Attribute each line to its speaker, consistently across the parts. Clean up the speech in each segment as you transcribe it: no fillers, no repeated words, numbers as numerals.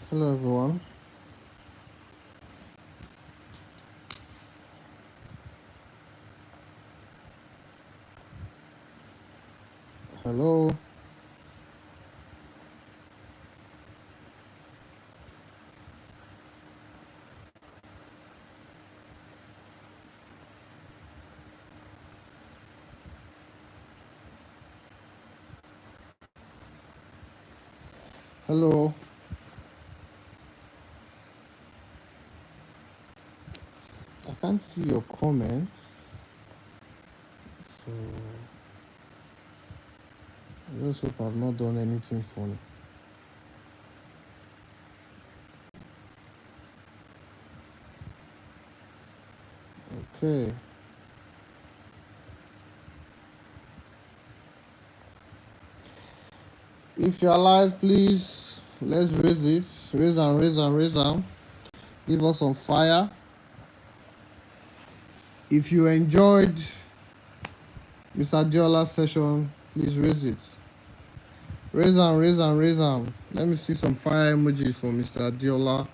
Speaker 1: Hello, everyone. Hello. Hello. I can't see your comments. So I just hope I've not done anything funny. Okay. If you're alive, please let's raise it. Raise and raise and raise and give us some fire. If you enjoyed Mr. Diola's session, please raise it. Raise and raise and raise and let me see some fire emojis for Mr. Diola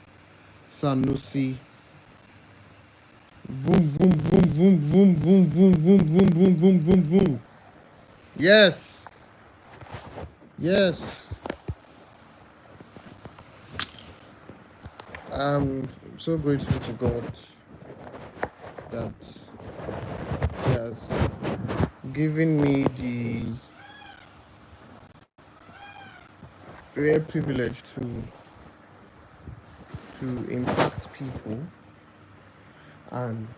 Speaker 1: Sanusi. Boom, boom, boom, boom, boom, boom, boom, boom, boom, boom, boom, boom, boom. Yes. Yes. I'm so grateful to God that He has given me the rare privilege to impact people and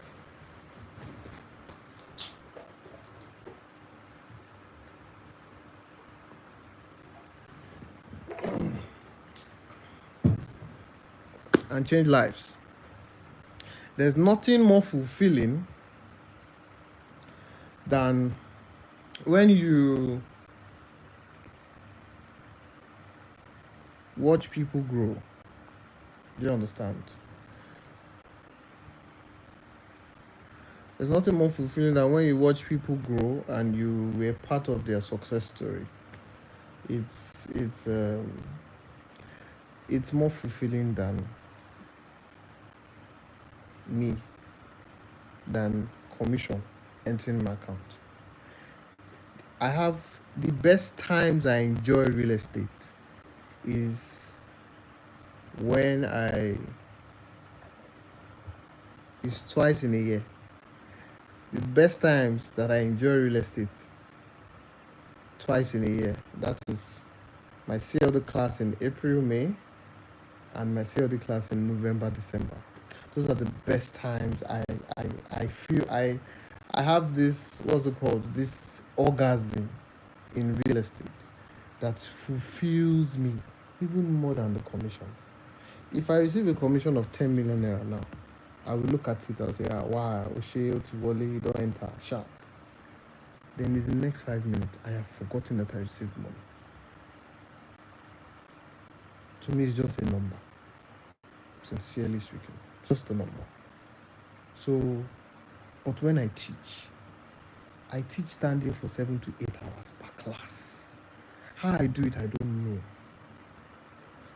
Speaker 1: change lives. There's nothing more fulfilling than when you watch people grow. Do you understand? There's nothing more fulfilling than when you watch people grow and you were part of their success story. It's more fulfilling than me, than commission entering my account. I have the best times I enjoy real estate is when it's twice in a year. The best times that I enjoy real estate twice in a year. That is my CLD class in April, May, and my CLD class in November, December. Those are the best times I feel I have this, what's it called, this orgasm in real estate that fulfills me even more than the commission. If I receive a commission of 10 million naira now, I will look at it and say, wow, Oshe, Otiwole, don't enter, sharp. Then in the next 5 minutes, I have forgotten that I received money. To me, it's just a number. Sincerely speaking, just a number. So, but when I teach standing for 7 to 8 hours per class. How I do it, I don't know.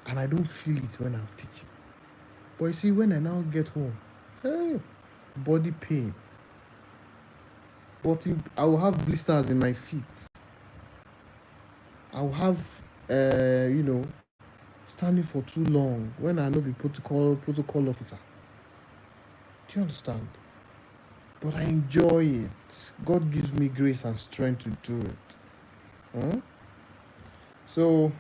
Speaker 1: And I don't feel it when I'm teaching. But you see, when I now get home, hey, body pain. But I will have blisters in my feet. I will have, standing for too long when I know the protocol officer. Do you understand? But I enjoy it. God gives me grace and strength to do it. Huh? So,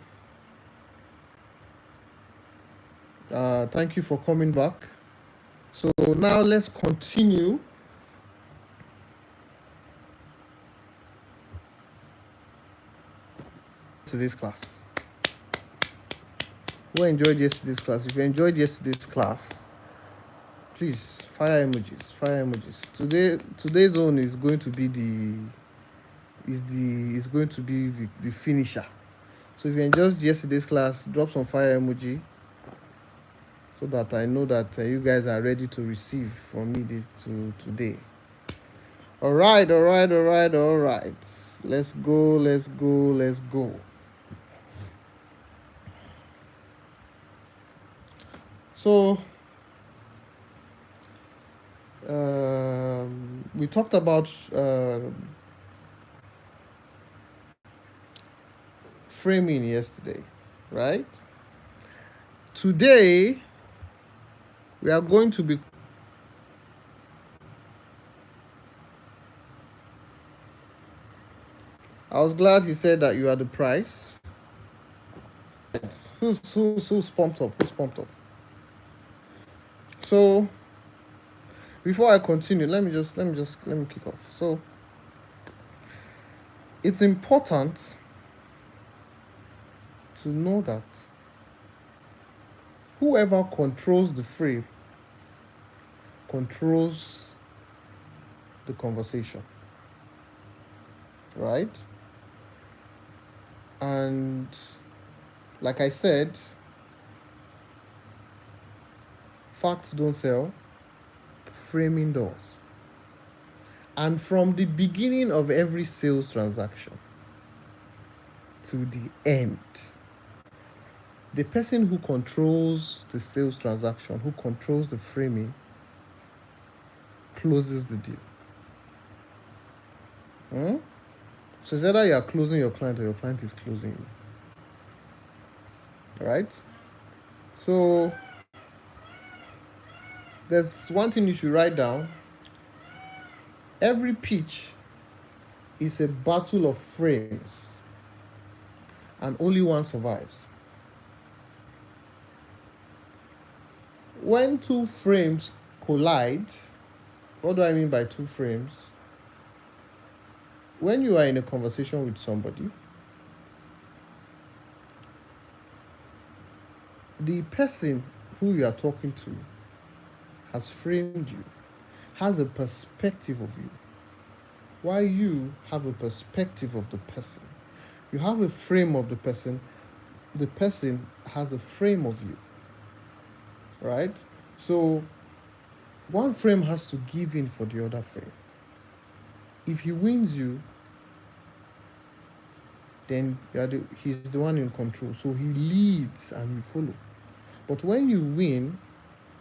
Speaker 1: thank you for coming back. So now let's continue. Today's class. Who enjoyed yesterday's class? If you enjoyed yesterday's class, please fire emojis. Fire emojis. Today's own is going to be the finisher. So if you enjoyed yesterday's class, drop some fire emoji so that I know that you guys are ready to receive from me today. All right. Let's go. So we talked about framing yesterday, right? Today we are going to be I was glad he said that you are the price. Who's pumped up? Who's pumped up? So before I continue, let me kick off. So it's important to know that whoever controls the frame controls the conversation, right? And like I said, facts don't sell, framing does. And from the beginning of every sales transaction to the end, the person who controls the sales transaction, who controls the framing, closes the deal. So it's either you are closing your client or your client is closing you. Right? So there's one thing you should write down. Every pitch is a battle of frames, and only one survives. When two frames collide, what do I mean by two frames? When you are in a conversation with somebody, the person who you are talking to has framed you, has a perspective of you, while you have a perspective of the person. You have a frame of the person has a frame of you, right? So one frame has to give in for the other frame. If he wins you, then he's the one in control. So he leads and you follow. But when you win,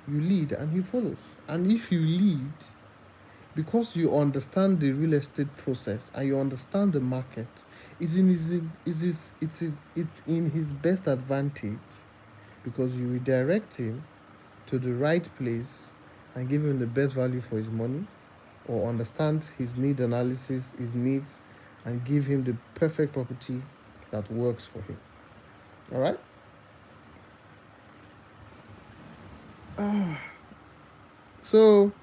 Speaker 1: you lead and he follows. And if you lead, because you understand the real estate process and you understand the market, it's in his best advantage, because you will direct him to the right place and give him the best value for his money, or understand his need analysis, his needs, and give him the perfect property that works for him. All right? So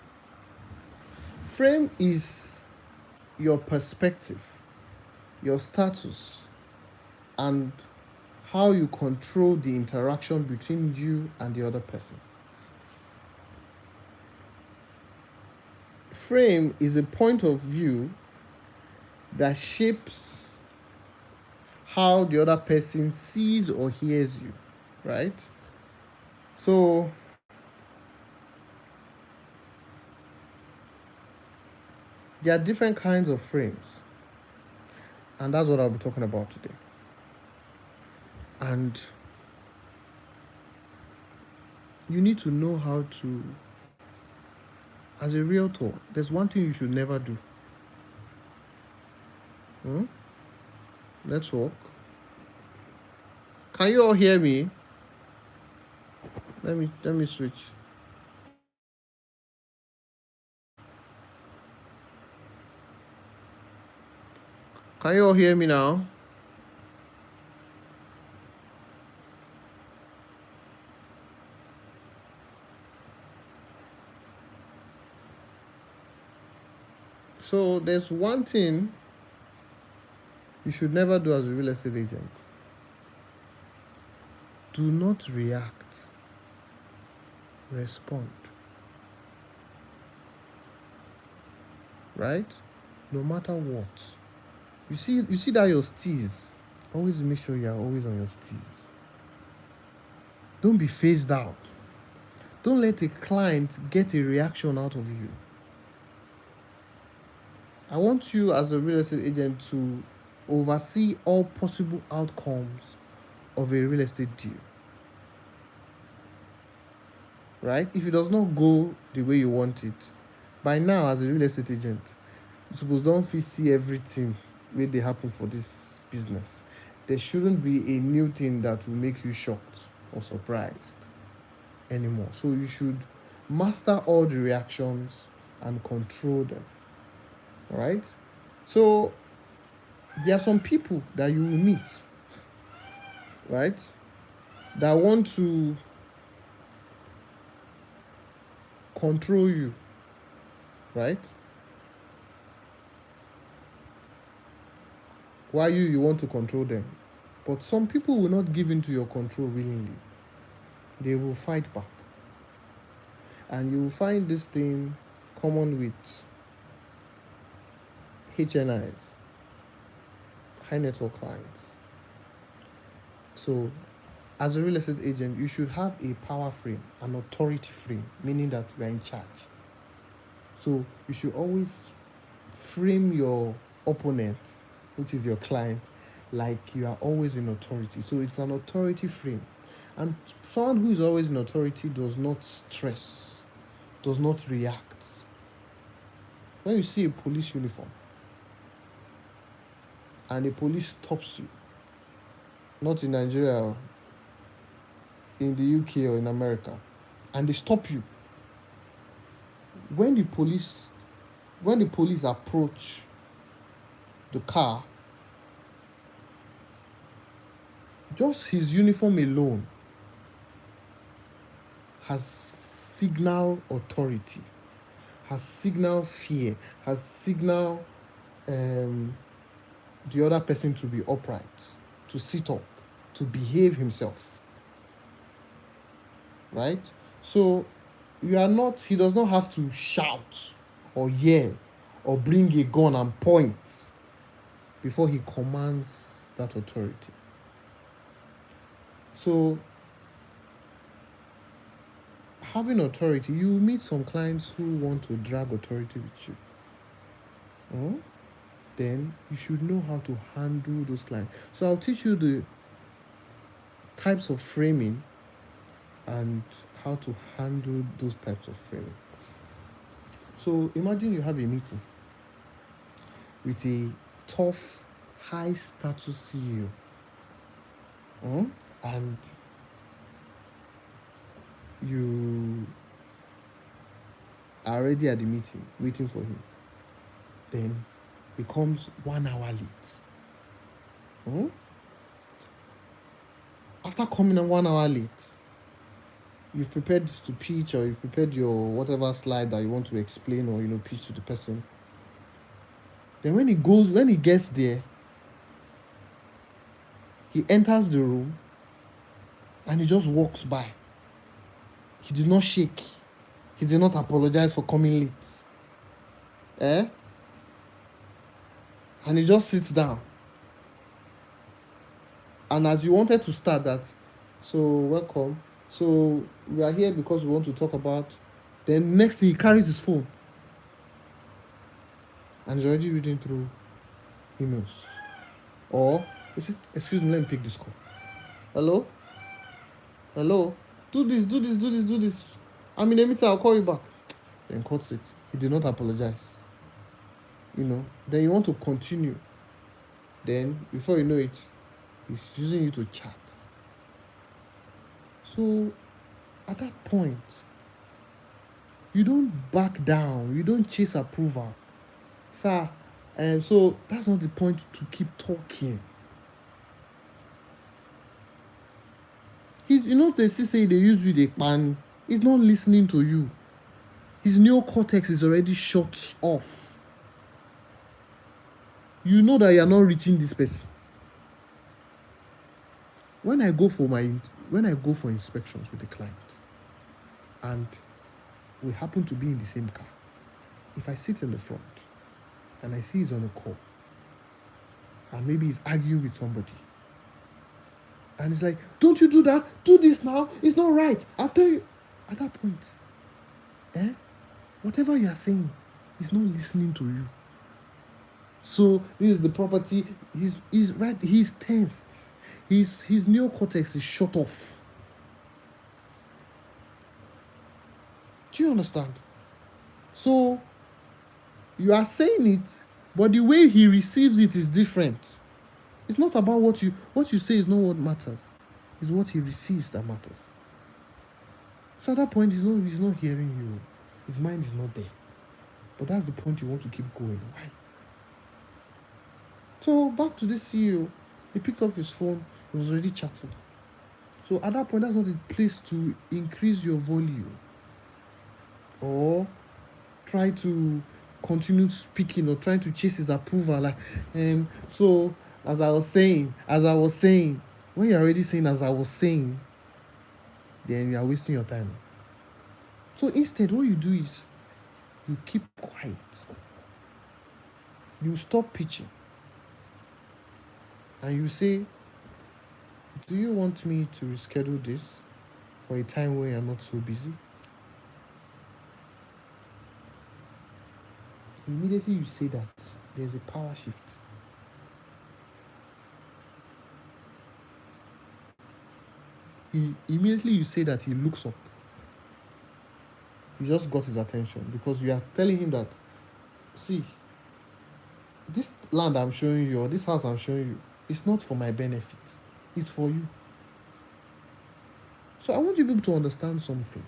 Speaker 1: frame is your perspective, your status, and how you control the interaction between you and the other person. Frame is a point of view that shapes how the other person sees or hears you, right? So there are different kinds of frames, and that's what I'll be talking about today. And you need to know how to, as a realtor, there's one thing you should never do. Let's walk. Can you all hear me? Let me switch. Can you all hear me now? So there's one thing you should never do as a real estate agent. Do not react. Respond. Right? No matter what. You see that your steez. Always make sure you are always on your steez. Don't be phased out. Don't let a client get a reaction out of you. I want you as a real estate agent to oversee all possible outcomes of a real estate deal. right? If it does not go the way you want it, by now as a real estate agent, you suppose don't fit see everything wey dey happen for this business. There shouldn't be a new thing that will make you shocked or surprised anymore. So you should master all the reactions and control them. All right? So there are some people that you will meet, right, that want to control you, right? While you want to control them. But some people will not give in to your control willingly. They will fight back. And you will find this thing common with HNIs, high network clients. So as a real estate agent, you should have a power frame, an authority frame, meaning that you are in charge. So you should always frame your opponent, which is your client, like you are always in authority. So it's an authority frame. And someone who is always in authority does not stress, does not react. When you see a police uniform and the police stops you, not in Nigeria, in the UK or in America, and they stop you, when the police approach the car, just his uniform alone has signal authority, has signal fear, has signal the other person to be upright, to sit up, to behave himself. Right? So he does not have to shout or yell or bring a gun and point before he commands that authority. So having authority, you meet some clients who want to drag authority with you. Then you should know how to handle those clients. So I'll teach you the types of framing and how to handle those types of framing. So imagine you have a meeting with a tough, high status CEO, and you are already at the meeting waiting for him. Then he comes 1 hour late. After coming 1 hour late, you've prepared to pitch, or you've prepared your whatever slide that you want to explain or pitch to the person. Then when he gets there, he enters the room and he just walks by. He did not shake. He did not apologize for coming late. And he just sits down. And as you wanted to start that, so welcome. So we are here because we want to talk about. Then next thing, he carries his phone and he's already reading through emails. Or you say, excuse me, let me pick this call. Hello? Do this. I'm in a meeting, I'll call you back. Then cuts it. He did not apologize. Then you want to continue. Then before you know it, he's using you to chat. So at that point, you don't back down. You don't chase approval. Sir, so that's not the point to keep talking. They say they use you, they pan. He's not listening to you. His neocortex is already shut off. You know that you're not reaching this person. When I go for inspections with the client, and we happen to be in the same car, if I sit in the front and I see he's on a call, and maybe he's arguing with somebody, and it's like, don't you do that? Do this now. It's not right. I'll tell you. At that point, whatever you are saying, he's not listening to you. So this is the property. He's right. He's tensed. His neocortex is shut off. Do you understand? So you are saying it, but the way he receives it is different. It's not about what you say is not what matters. It's what he receives that matters. So at that point, he's not hearing you. His mind is not there. But that's the point you want to keep going. Why? So back to this CEO. He picked up his phone. He was already chatting. So at that point, that's not the place to increase your volume or try to continue speaking or trying to chase his approval. Like, so as I was saying, when you're already saying as I was saying, then you are wasting your time. So instead, what you do is you keep quiet. You stop pitching. And you say, do you want me to reschedule this for a time where you're not so busy? Immediately you say that, there's a power shift. Immediately you say that, he looks up. You just got his attention because you are telling him that, see, this land I'm showing you or this house I'm showing you, it's not for my benefit. It's for you. So I want you people to understand something.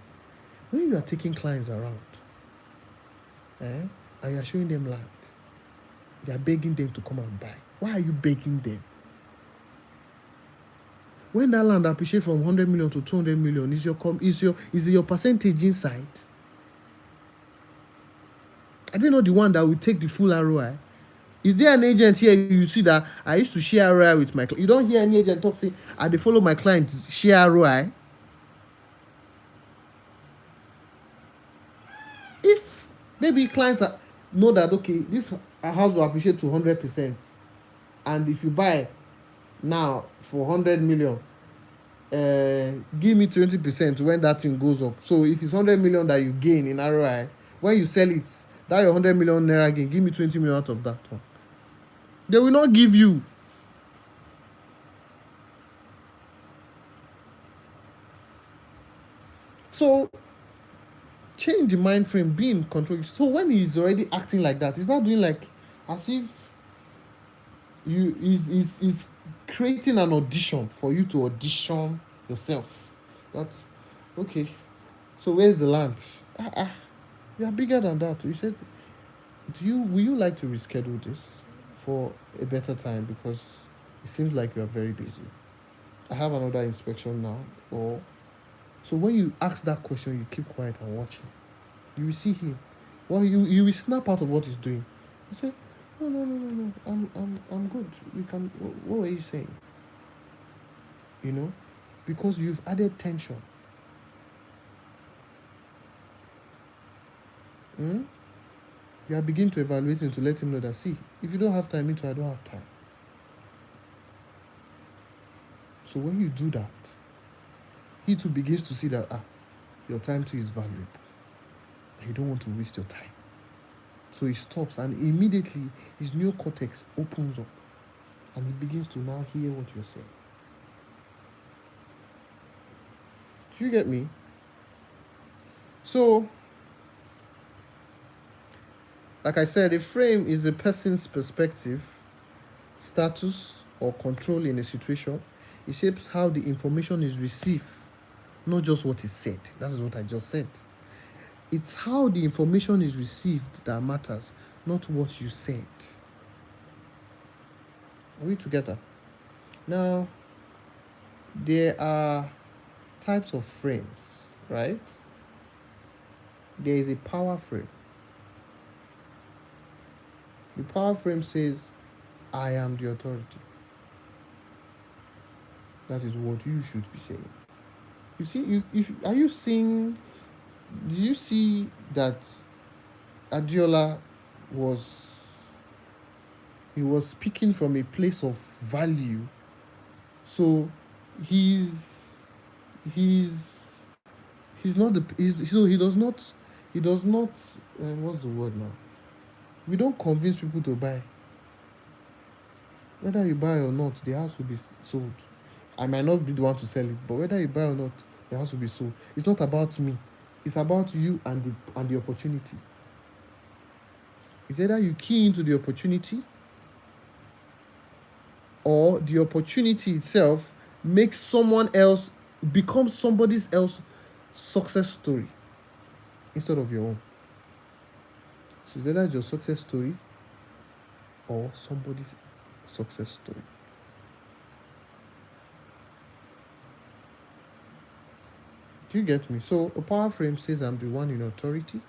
Speaker 1: When you are taking clients around, and you are showing them land, you are begging them to come and buy. Why are you begging them? When that land appreciates from 100 million to 200 million, is your percentage inside? I don't know the one that will take the full ROI. Is there an agent here you see that I used to share ROI with my client? You don't hear any agent talk saying, they follow my client share ROI. If maybe clients know that, okay, this house will appreciate to 100%, and if you buy now for 100 million, give me 20% when that thing goes up. So if it's 100 million that you gain in ROI, when you sell it, that your 100 million naira gain, give me 20 million out of that one. They will not give you. So change the mind frame, be in control. So when he's already acting like that, he's not doing like as if he's creating an audition for you to audition yourself. That's okay. So where's the land? You are bigger than that. You said, will you like to reschedule this for a better time, because it seems like you are very busy. I have another inspection now. Or so when you ask that question, you keep quiet and watch him. You will see him. Well, you will snap out of what he's doing. You say, no. I'm good. You can. What were you saying? You know, because you've added tension. You are beginning to evaluate him to let him know that, see, if you don't have time, me too, I don't have time. So when you do that, he too begins to see that, your time too is valuable. You don't want to waste your time. So he stops, and immediately his neocortex opens up, and he begins to now hear what you're saying. Do you get me? So, like I said, a frame is a person's perspective, status, or control in a situation. It shapes how the information is received, not just what is said. That is what I just said. It's how the information is received that matters, not what you said. Are we together? Now, there are types of frames, right? There is a power frame. The power frame says, I am the authority. That is what you should be saying. You see, are you seeing? Do you see that Adiola was speaking from a place of value? So he's not he does not what's the word now? We don't convince people to buy. Whether you buy or not, the house will be sold. I might not be the one to sell it, but whether you buy or not, the house will be sold. It's not about me. It's about you and the opportunity. It's either you key into the opportunity, or the opportunity itself makes someone else become somebody else's success story instead of your own. So it's either your success story or somebody's success story. Do you get me? So a power frame says I'm the one in authority.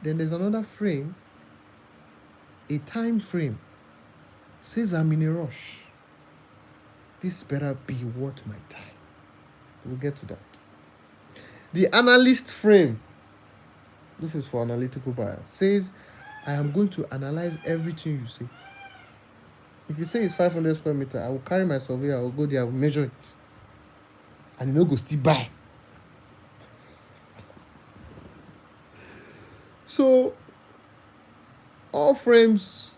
Speaker 1: Then there's another frame, a time frame, says I'm in a rush. This better be worth my time. We'll get to that. The analyst frame, this is for analytical buyers, says I am going to analyze everything you say. If you say it's 500 square meter, I will carry my surveyor, I will go there, I will measure it. And you know, go still buy. So all frames,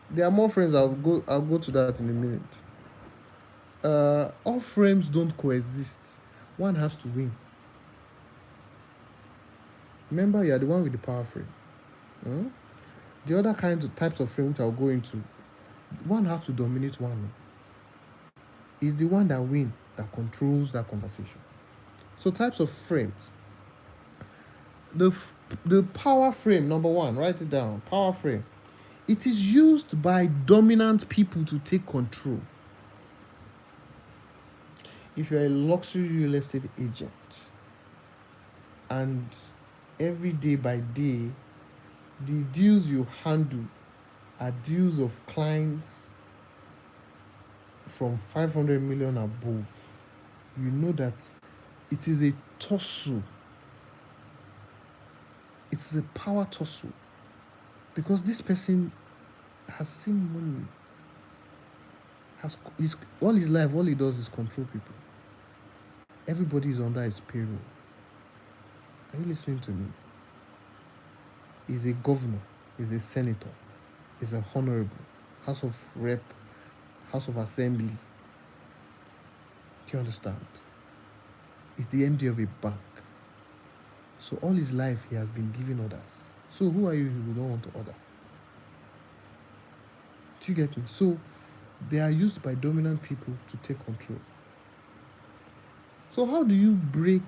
Speaker 1: there are more frames. I'll go to that in a minute. All frames don't coexist. One has to win. Remember, you are the one with the power frame. The other types of frame which I'll go into, one has to dominate one. Is the one that wins, that controls that conversation. So types of frames. The power frame, number one, write it down. Power frame. It is used by dominant people to take control. If you're a luxury real estate agent and every day by day, the deals you handle are deals of clients from 500 million above, you know that it is a tussle. It is a power tussle, because this person has seen money. All his life, all he does is control people. Everybody is under his payroll. Are you listening to me? He's a governor, he's a senator, he's a honorable, House of Rep, House of Assembly. Do you understand? He's the MD of a bank. So all his life he has been giving orders. So who are you who don't want to order? Do you get me? So they are used by dominant people to take control. So how do you break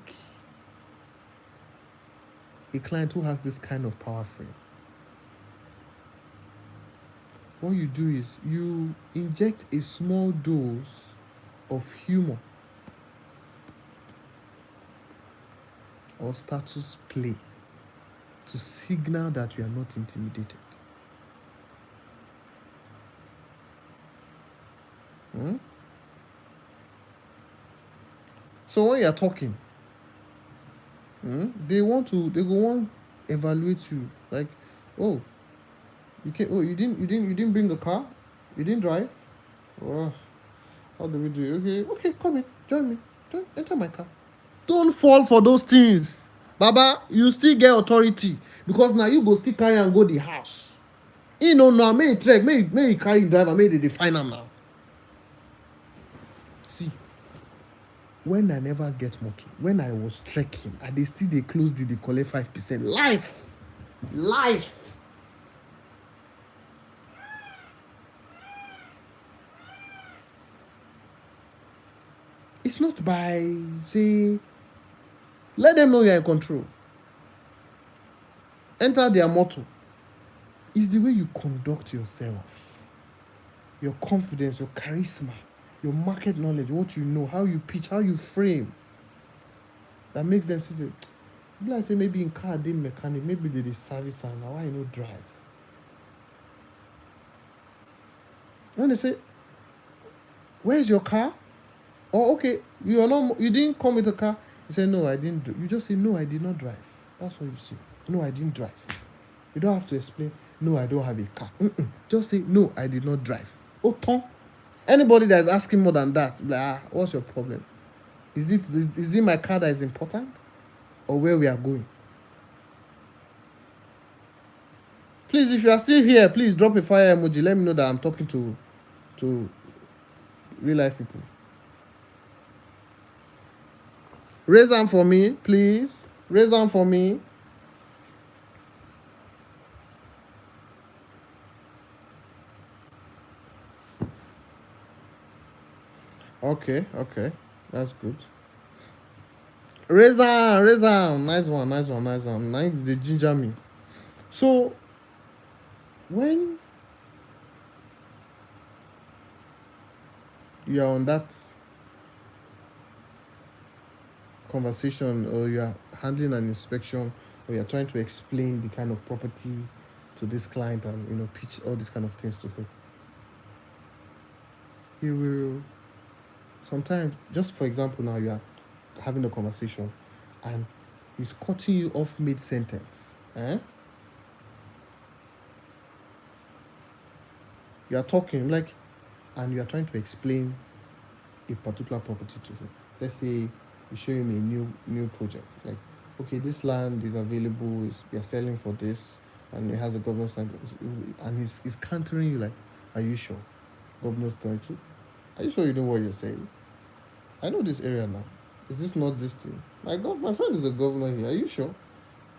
Speaker 1: a client who has this kind of power frame? What you do is you inject a small dose of humor or status play to signal that you are not intimidated. So when you are talking, they go want to evaluate you, like, oh, you didn't bring the car, you didn't drive. Oh, how do we do it? Okay, come in, join me, enter my car. Don't fall for those things, Baba. You still get authority, because now you go still carry and go the house. Now may trek, may carry driver, may they define them now. See, when I never get motor, when I was trekking, and they still close the collect 5%. Life. It's not by say, let them know you're in control. Enter their motto. It's the way you conduct yourself, your confidence, your charisma, your market knowledge, what you know, how you pitch, how you frame, that makes them say, like say maybe in car they mechanic, maybe they service and now why you no drive. When they say, where's your car? Oh, okay, you didn't come with a car. You say, no, I didn't. You just say, no, I did not drive. That's what you say. No, I didn't drive. You don't have to explain, no, I don't have a car. Just say, no, I did not drive. Autant. Anybody that is asking more than that, like, what's your problem? Is it my car that is important, or where we are going? Please, if you are still here, please drop a fire emoji. Let me know that I'm talking to real life people. Raise them for me, please. Raise hand for me. Okay, that's good. Raise hand. Nice one. Nice, they ginger me. So when you are on that conversation, or you are handling an inspection, or you are trying to explain the kind of property to this client, and pitch all these kind of things to him, you will sometimes, just for example, now you are having a conversation and he's cutting you off mid-sentence. You are talking and you are trying to explain a particular property to him. Let's say you show him a new project, like, okay, this land is available, we are selling for this, and it has a governor's title, and he's countering you like, are you sure? Governor's title? Are you sure you know what you're saying? I know this area now. Is this not this thing? My friend is a governor here. Are you sure?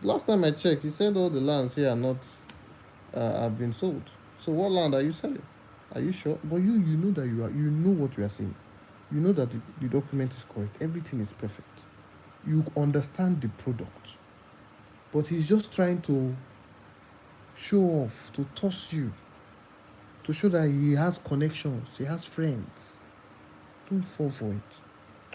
Speaker 1: Last time I checked, he said all the lands here are not have been sold. So what land are you selling? Are you sure? But you know that you know what you are saying. You know that the document is correct. Everything is perfect. You understand the product. But he's just trying to show off, to toss you, to show that he has connections, he has friends. Don't fall for it.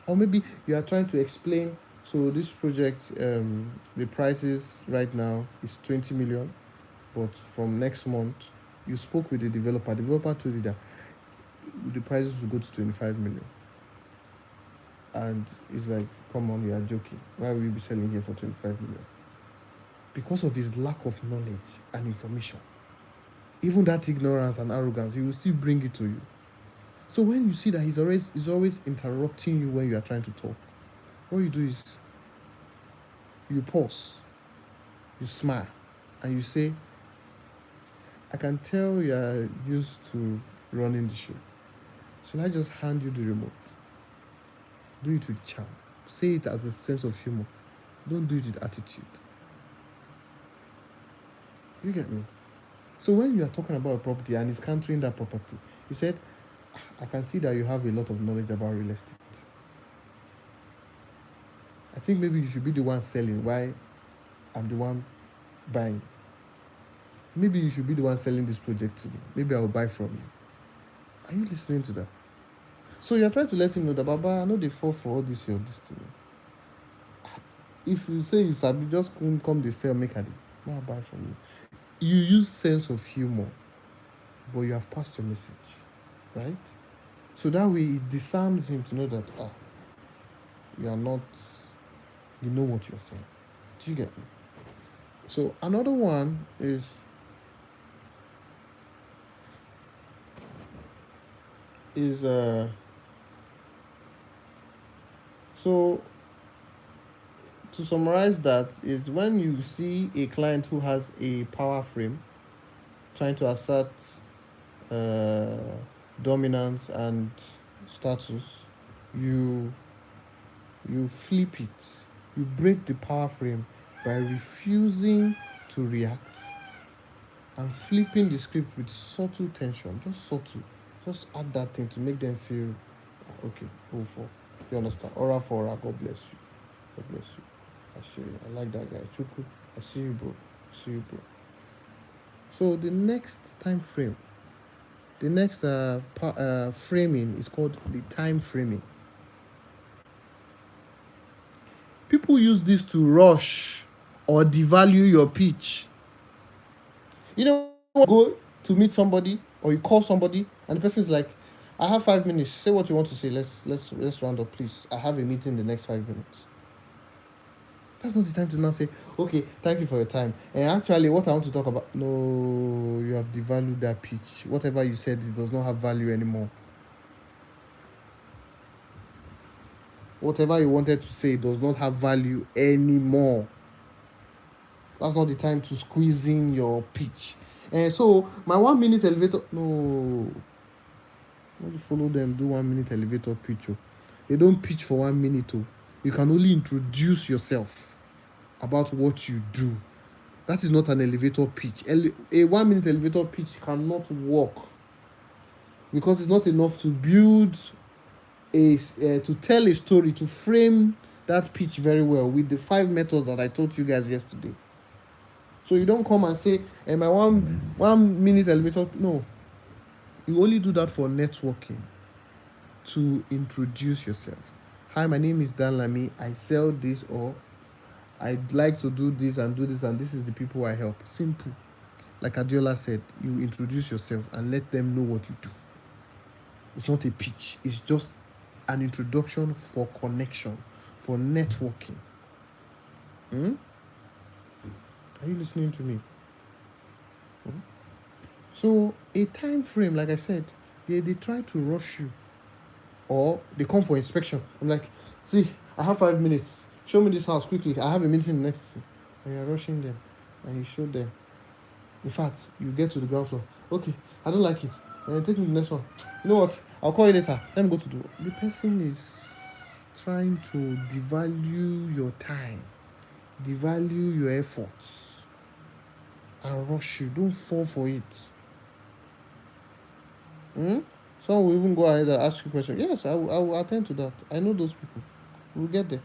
Speaker 1: Or maybe you are trying to explain, so this project, the prices right now is 20 million, but from next month, you spoke with the developer told you that the prices will go to 25 million. And it's like, come on, you are joking. Why will you be selling here for 25 million? Because of his lack of knowledge and information. Even that ignorance and arrogance, he will still bring it to you. So when you see that he's always interrupting you when you are trying to talk, what you do is you pause, you smile, and you say, I can tell you are used to running the show. Shall I just hand you the remote? Do it with charm. Say it as a sense of humor. Don't do it with attitude. You get me? So when you are talking about a property and he's countering that property, you said, I can see that you have a lot of knowledge about real estate. I think maybe you should be the one selling while I'm the one buying. Maybe you should be the one selling this project to me. Maybe I will buy from you. Are you listening to that? So you're trying to let him know that, Baba, I know they fall for all this thing. If you say you sabi, just come they sell, make a deal. No, I'll buy from you. You use sense of humor, but you have passed your message, right? So that way it disarms him to know that you are not, you know what you're saying. Do you get me? So another one is so to summarize that is when you see a client who has a power frame trying to assert dominance and status, you flip it. You break the power frame by refusing to react and flipping the script with subtle tension, just subtle. Just add that thing to make them feel okay. Go for. You understand? Aura for aura. God bless you. God bless you. I see you. I like that guy. Chuku. I see you, bro. I see you, bro. So the next time frame, the next framing is called the time framing. People use this to rush or devalue your pitch. You know, go to meet somebody or you call somebody and the person is like, I have 5 minutes. Say what you want to say. Let's round up, please. I have a meeting in the next 5 minutes. That's not the time to now say, okay, thank you for your time. And actually, what I want to talk about, no, you have devalued that pitch. Whatever you said, it does not have value anymore. Whatever you wanted to say does not have value anymore. That's not the time to squeeze in your pitch. And so, my 1 minute elevator, no. Don't follow them, do 1 minute elevator pitch. They don't pitch for 1 minute. You can only introduce yourself. about what you do. That is not an elevator pitch. A 1 minute elevator pitch cannot work because it's not enough to build to tell a story, to frame that pitch very well with the 5 methods that I taught you guys yesterday. So you don't come and say, my 1 minute elevator. No, you only do that for networking, to introduce yourself. Hi, my name is Dan Lamy. I sell this, or I'd like to do this, and this is the people I help. Simple. Like Adiola said, you introduce yourself and let them know what you do. It's not a pitch. It's just an introduction for connection, for networking. Are you listening to me? So a time frame, like I said, they try to rush you, or they come for inspection. I'm like, see, I have 5 minutes. Show me this house quickly. I have a meeting next to you. And you're rushing them, and you show them. In fact, you get to the ground floor. Okay, I don't like it. And take me to the next one. You know what? I'll call you later. Let me go to the person is trying to devalue your time, devalue your efforts, and rush you. Don't fall for it. Some will even go ahead and ask you questions. Yes, I will attend to that. I know those people. We'll get there.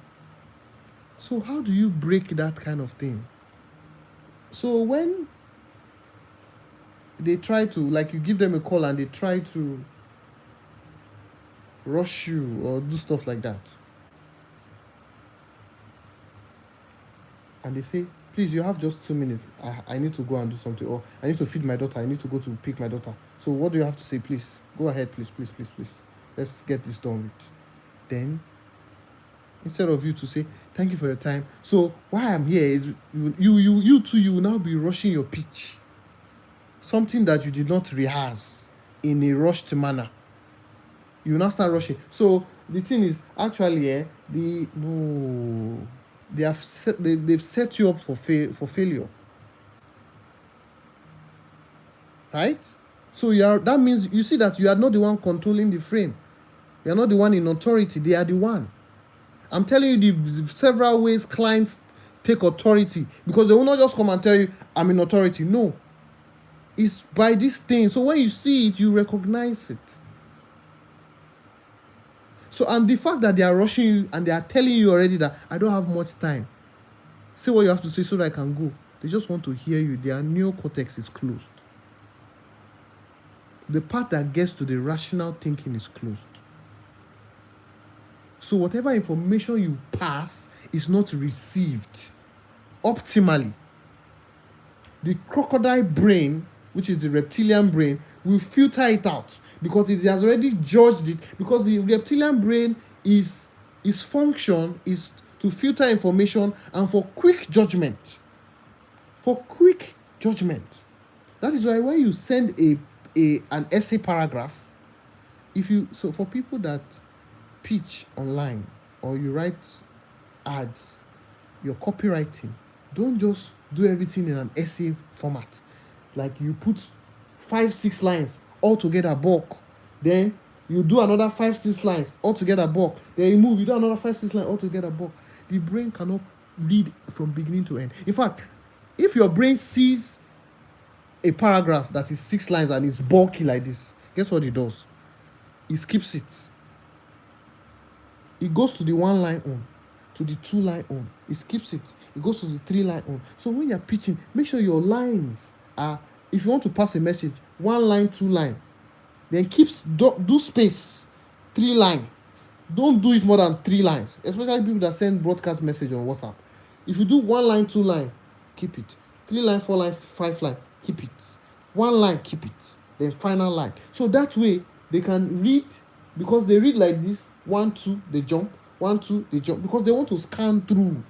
Speaker 1: So how do you break that kind of thing? So when they try to, like, you give them a call and they try to rush you or do stuff like that, and they say, please, you have just 2 minutes. I need to go and do something, or I need to feed my daughter. I need to go to pick my daughter. So what do you have to say? Please, go ahead, please. Let's get this done with. Then, instead of you to say, thank you for your time. So why I'm here is you too, you will now be rushing your pitch. Something that you did not rehearse in a rushed manner. You will now start rushing. So the thing is, actually, they've set you up for failure, right? So that means you see that you are not the one controlling the frame. You are not the one in authority. They are the one. I'm telling you the several ways clients take authority, because they will not just come and tell you, I'm in authority. No, it's by this thing. So when you see it, you recognize it. So, and the fact that they are rushing you and they are telling you already that I don't have much time, say what you have to say so that I can go. They just want to hear you. Their neocortex is closed. The part that gets to the rational thinking is closed. So whatever information you pass is not received optimally. The crocodile brain, which is the reptilian brain, will filter it out because it has already judged it. Because the reptilian brain its function is to filter information and for quick judgment. That is why when you send an essay paragraph, for people that pitch online or you write ads, your copywriting, don't just do everything in an essay format. Like you put 5-6 lines all together bulk, then you do another 5-6 lines all together bulk, then you do another 5-6 lines all together bulk. The brain cannot read from beginning to end. In fact, if your brain sees a paragraph that is 6 lines and it's bulky like this, guess what it does? It skips it. It goes to the 1 line on, to the 2 line on. It skips it. It goes to the 3 line on. So when you're pitching, make sure your lines are, if you want to pass a message, 1 line, 2 line. Then do space, 3 line. Don't do it more than 3 lines, especially people that send broadcast message on WhatsApp. If you do 1 line, 2 line, keep it. 3 line, 4 line, 5 line, keep it. 1 line, keep it. Then final line. So that way they can read, because they read like this: 1, 2, they jump. 1, 2, they jump, because they want to scan through.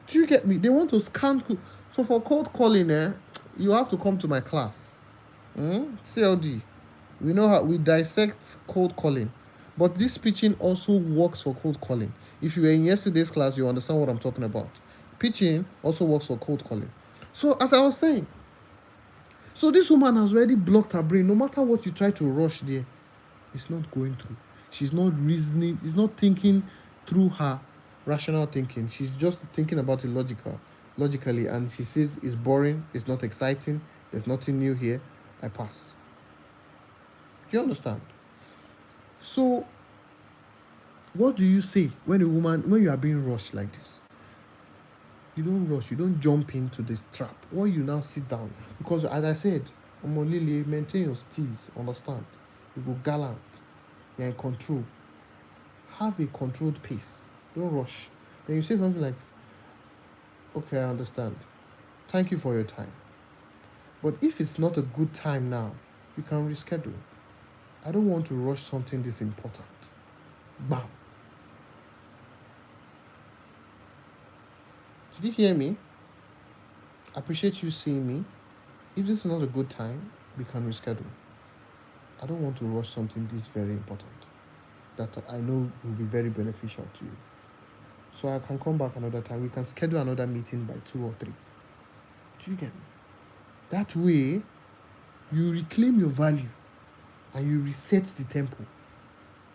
Speaker 1: Do you get me? They want to scan through. So for cold calling, you have to come to my class. CLD. We know how we dissect cold calling. But this pitching also works for cold calling. If you were in yesterday's class, you understand what I'm talking about. Pitching also works for cold calling. So as I was saying, so this woman has already blocked her brain. No matter what you try to rush there, It's not going through. She's not reasoning. She's not thinking through her rational thinking. She's just thinking about it logically, and she says it's boring. It's not exciting. There's nothing new here. I pass. Do you understand? So, what do you say when you are being rushed like this? You don't rush. You don't jump into this trap. Or you now sit down, because as I said, Lily, maintain your steeze. Understand? You go gallant. You're in control. Have a controlled pace. Don't rush. Then you say something like, okay, I understand. Thank you for your time. But if it's not a good time now, you can reschedule. I don't want to rush something this important. Bam. Did you hear me? I appreciate you seeing me. If this is not a good time, we can reschedule. I don't want to rush something this very important that I know will be very beneficial to you. So I can come back another time. We can schedule another meeting by 2 or 3. Do you get me? That way, you reclaim your value and you reset the tempo.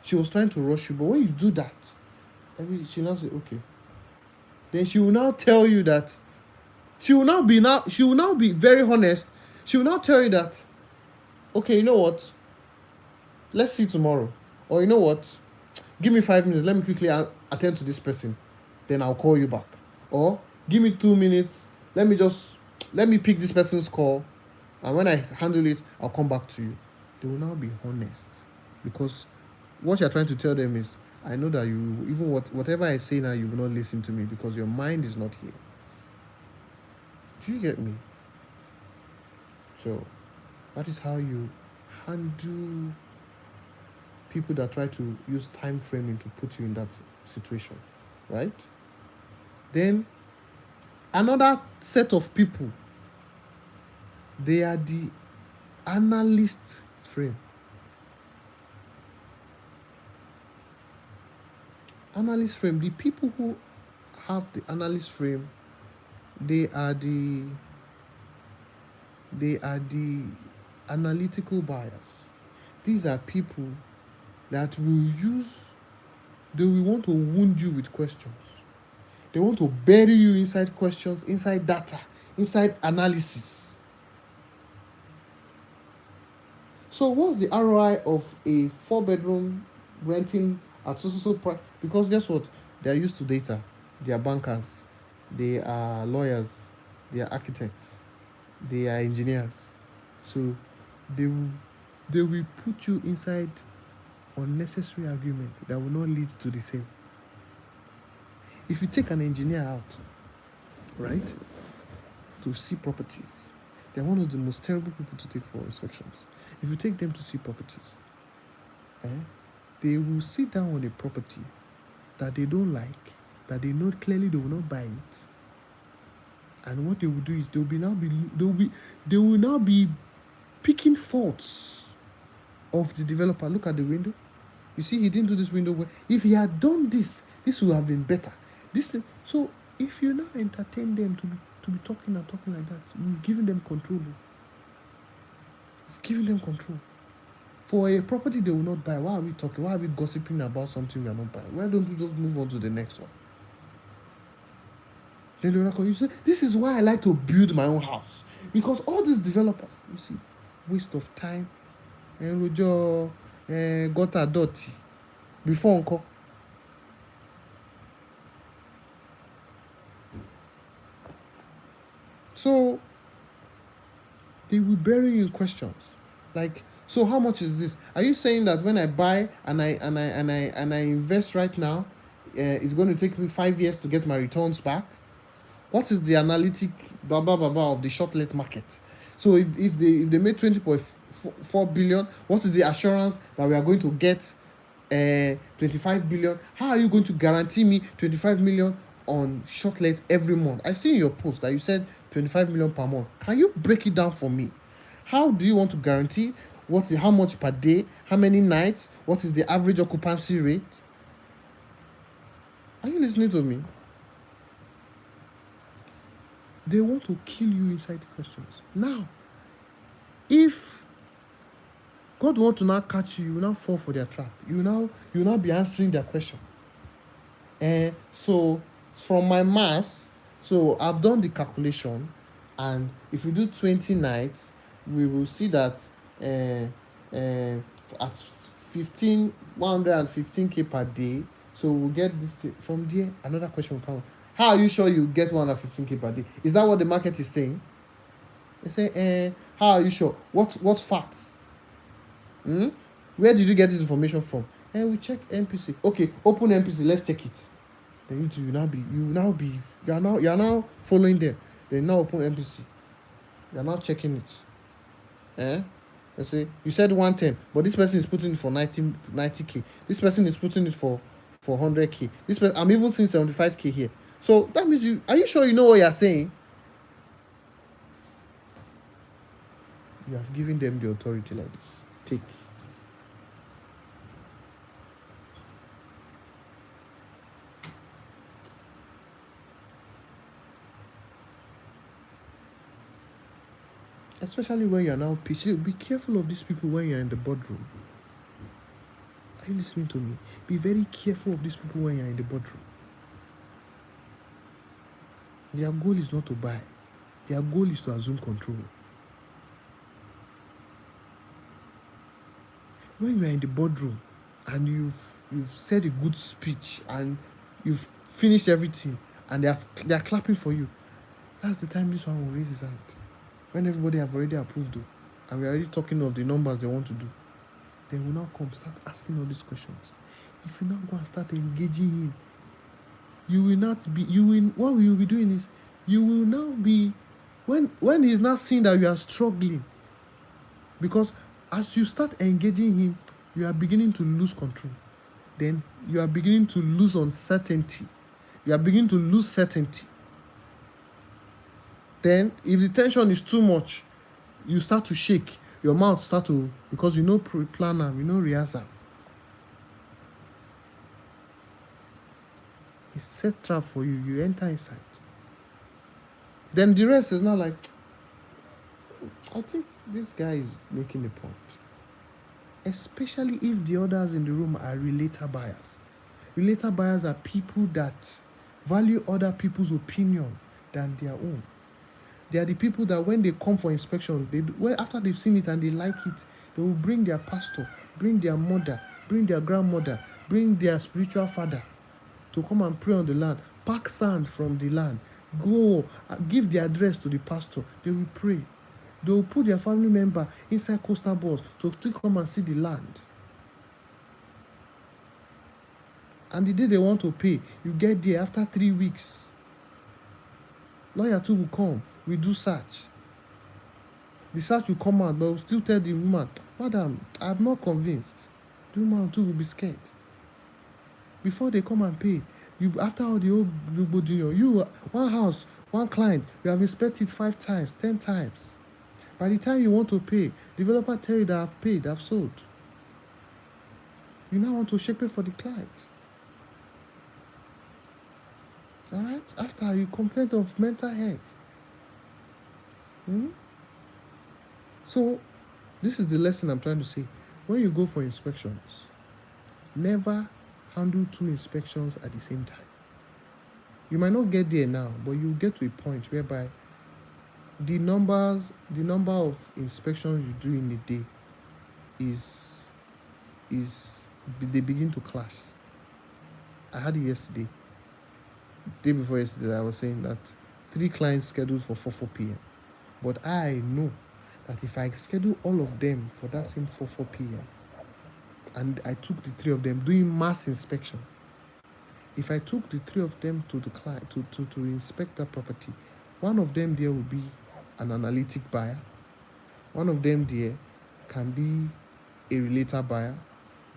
Speaker 1: She was trying to rush you, but when you do that, she will now say, okay. Then she will now tell you that she will now be very honest. She will now tell you that, okay, you know what? Let's see tomorrow. Or you know what? Give me 5 minutes. Let me quickly attend to this person. Then I'll call you back. Or give me 2 minutes. Let me pick this person's call. And when I handle it, I'll come back to you. They will now be honest. Because what you're trying to tell them is, I know that you, even whatever I say now, you will not listen to me because your mind is not here. Do you get me? So, that is how you handle people that try to use time framing to put you in that situation, right? Then, another set of people, they are the analyst frame. Analyst frame, the people who have the analyst frame, they are the analytical buyers. These are people that they will want to wound you with questions. They want to bury you inside questions, inside data, inside analysis. So what's the ROI of a 4-bedroom renting at so price? Because guess what? They are used to data. They are bankers. They are lawyers. They are architects. They are engineers. So they will put you inside unnecessary argument that will not lead to the same. If you take an engineer out, right, to see properties, they're one of the most terrible people to take for inspections. If you take them to see properties, they will sit down on a property that they don't like, that they know clearly they will not buy it. And what they will do is they will now be picking faults of the developer. Look at the window. You see, he didn't do this window well. If he had done this would have been better. So if you now entertain them to be talking like that, you've given them control. You've given them control. For a property they will not buy, why are we talking? Why are we gossiping about something we are not buying? Why don't we just move on to the next one? Then they're not. You say, this is why I like to build my own house. Because all these developers, you see, waste of time, and Rojo got a dirty before uncle. So they will bury you in questions like, so how much is this? Are you saying that when I buy and I invest right now, it's going to take me 5 years to get my returns back? What is the analytic blah blah blah blah of the short-let market? So if they made 20.4 billion, what is the assurance that we are going to get 25 billion? How are you going to guarantee me 25 million on short-let every month? I see in your post that you said 25 million per month. Can you break it down for me? How do you want to guarantee? How much per day? How many nights? What is the average occupancy rate? Are you listening to me? They want to kill you inside the questions. Now, if God want to now catch you. You will now fall for their trap. You will now be answering their question. And so from my maths, so I've done the calculation, and if we do 20 nights, we will see that at 15 115k per day. So we'll get this thing. From there. Another question will come. How are you sure you get 115k per day? Is that what the market is saying? They say, how are you sure? What facts? Where did you get this information from? And we check MPC. Okay, open MPC. Let's check it. Then you are now following them. They now open MPC. You are now checking it. Let's say you said 110, but this person is putting it for 90k. This person is putting it for 100k. This person, I'm even seeing 75k here. So that means are you sure you know what you are saying? You have given them the authority like this. Take. Especially when you are now pitching. Be careful of these people when you are in the boardroom. Are you listening to me? Be very careful of these people when you are in the boardroom. Their goal is not to buy. Their goal is to assume control. When you are in the boardroom and you've said a good speech and you've finished everything and they are clapping for you, that's the time this one will raise his hand. When everybody have already approved it, and we're already talking of the numbers they want to do, they will now come start asking all these questions. If you now go and start engaging him, what you will be doing is you will now be when he's now seeing that you are struggling, because as you start engaging him, you are beginning to lose control. Then you are beginning to lose uncertainty. You are beginning to lose certainty. Then if the tension is too much, you start to shake. Your mouth start to, because you know pre-plan them, you know rehearsal. He set trap for you. You enter inside. Then the rest is not like, I think this guy is making a point. Especially if the others in the room are relator buyers. Relator buyers are people that value other people's opinion than their own. They are the people that when they come for inspection, after they've seen it and they like it, they will bring their pastor, bring their mother, bring their grandmother, bring their spiritual father to come and pray on the land, pack sand from the land, go give the address to the pastor. They will pray. They will put their family member inside coastal bus to come and see the land. And the day they want to pay, you get there after 3 weeks. Lawyer too will come. We do search. The search will come out, but we'll still tell the woman, Madam, I'm not convinced. The woman too will be scared. Before they come and pay, after all the old Lubo Junior, one house, one client, you have inspected 5 times, 10 times. By the time you want to pay, developer tell you that I've paid, I've sold. You now want to shake pay for the client. All right? After you complain of mental health. So, this is the lesson I'm trying to say. When you go for inspections, never handle 2 inspections at the same time. You might not get there now, but you'll get to a point whereby the number of inspections you do in a day they begin to clash. I had it yesterday. Day before yesterday, I was saying that 3 clients scheduled for 4 p.m. But I know that if I schedule all of them for that same 4 p.m. and I took the 3 of them doing mass inspection, if I took the 3 of them to the client to inspect that property, one of them there will be an analytic buyer, one of them there can be a relator buyer,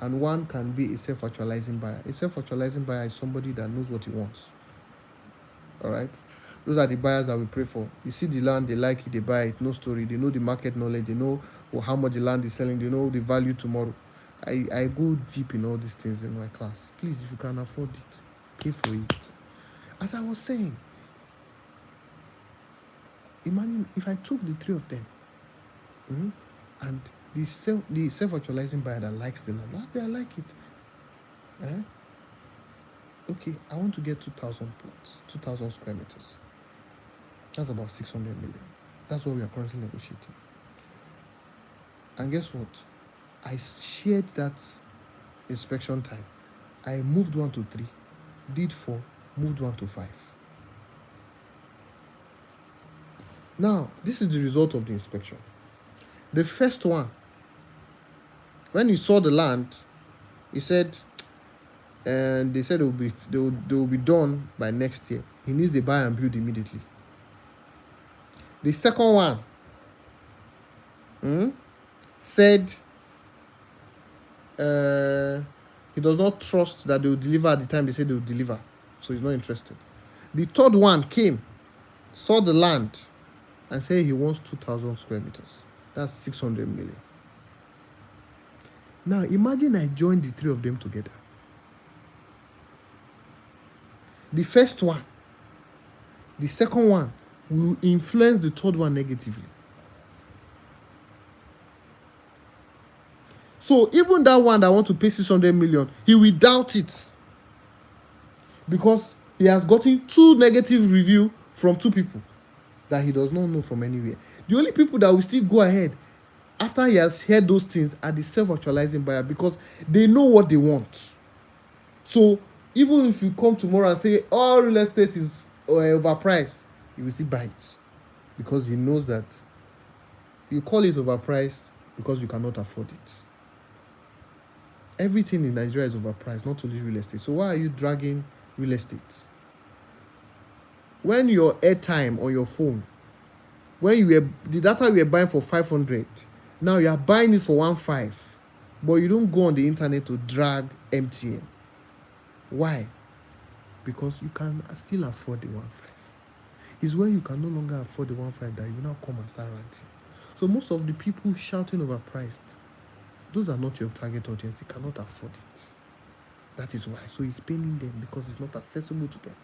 Speaker 1: and one can be a self-actualizing buyer. A self-actualizing buyer is somebody that knows what he wants. All right? Those are the buyers that we pray for. You see the land, they like it, they buy it, no story. They know the market knowledge, they know how much the land is selling, they know the value tomorrow. I go deep in all these things in my class. Please, if you can afford it, pay for it. As I was saying, imagine if I took the 3 of them and The self-actualizing buyer that likes the land, I like it. Okay, I want to get 2,000 plots, 2,000 square meters. That's about 600 million. That's what we are currently negotiating. And guess what? I shared that inspection time. I moved 1 to 3, did 4, moved 1 to 5. Now, this is the result of the inspection. The first one, when he saw the land, he said, and they said they will be done by next year. He needs a buy and build immediately. The second one said he does not trust that they will deliver at the time they said they will deliver, so he's not interested. The third one came, saw the land, and said he wants 2,000 square meters. That's 600 million. Now imagine I joined the three of them together. The first one, the second one will influence the third one negatively. So even that one that want to pay 600 million, he will doubt it, because he has gotten 2 negative reviews from 2 people that he does not know from anywhere. The only people that will still go ahead after he has heard those things are the self-actualizing buyer, because they know what they want. So even if you come tomorrow and say all real estate is overpriced, he will still buy it, because he knows that you call it overpriced because you cannot afford it. Everything in Nigeria is overpriced, not only real estate. So why are you dragging real estate? When your airtime on your phone, when the data you were buying for 500, now you are buying it for 1.5, but you don't go on the internet to drag MTN. Why? Because you can still afford the 1.5. It's when you can no longer afford the 1.5 that you now come and start ranting. So most of the people shouting overpriced, those are not your target audience. They cannot afford it. That is why. So it's paining them, because it's not accessible to them.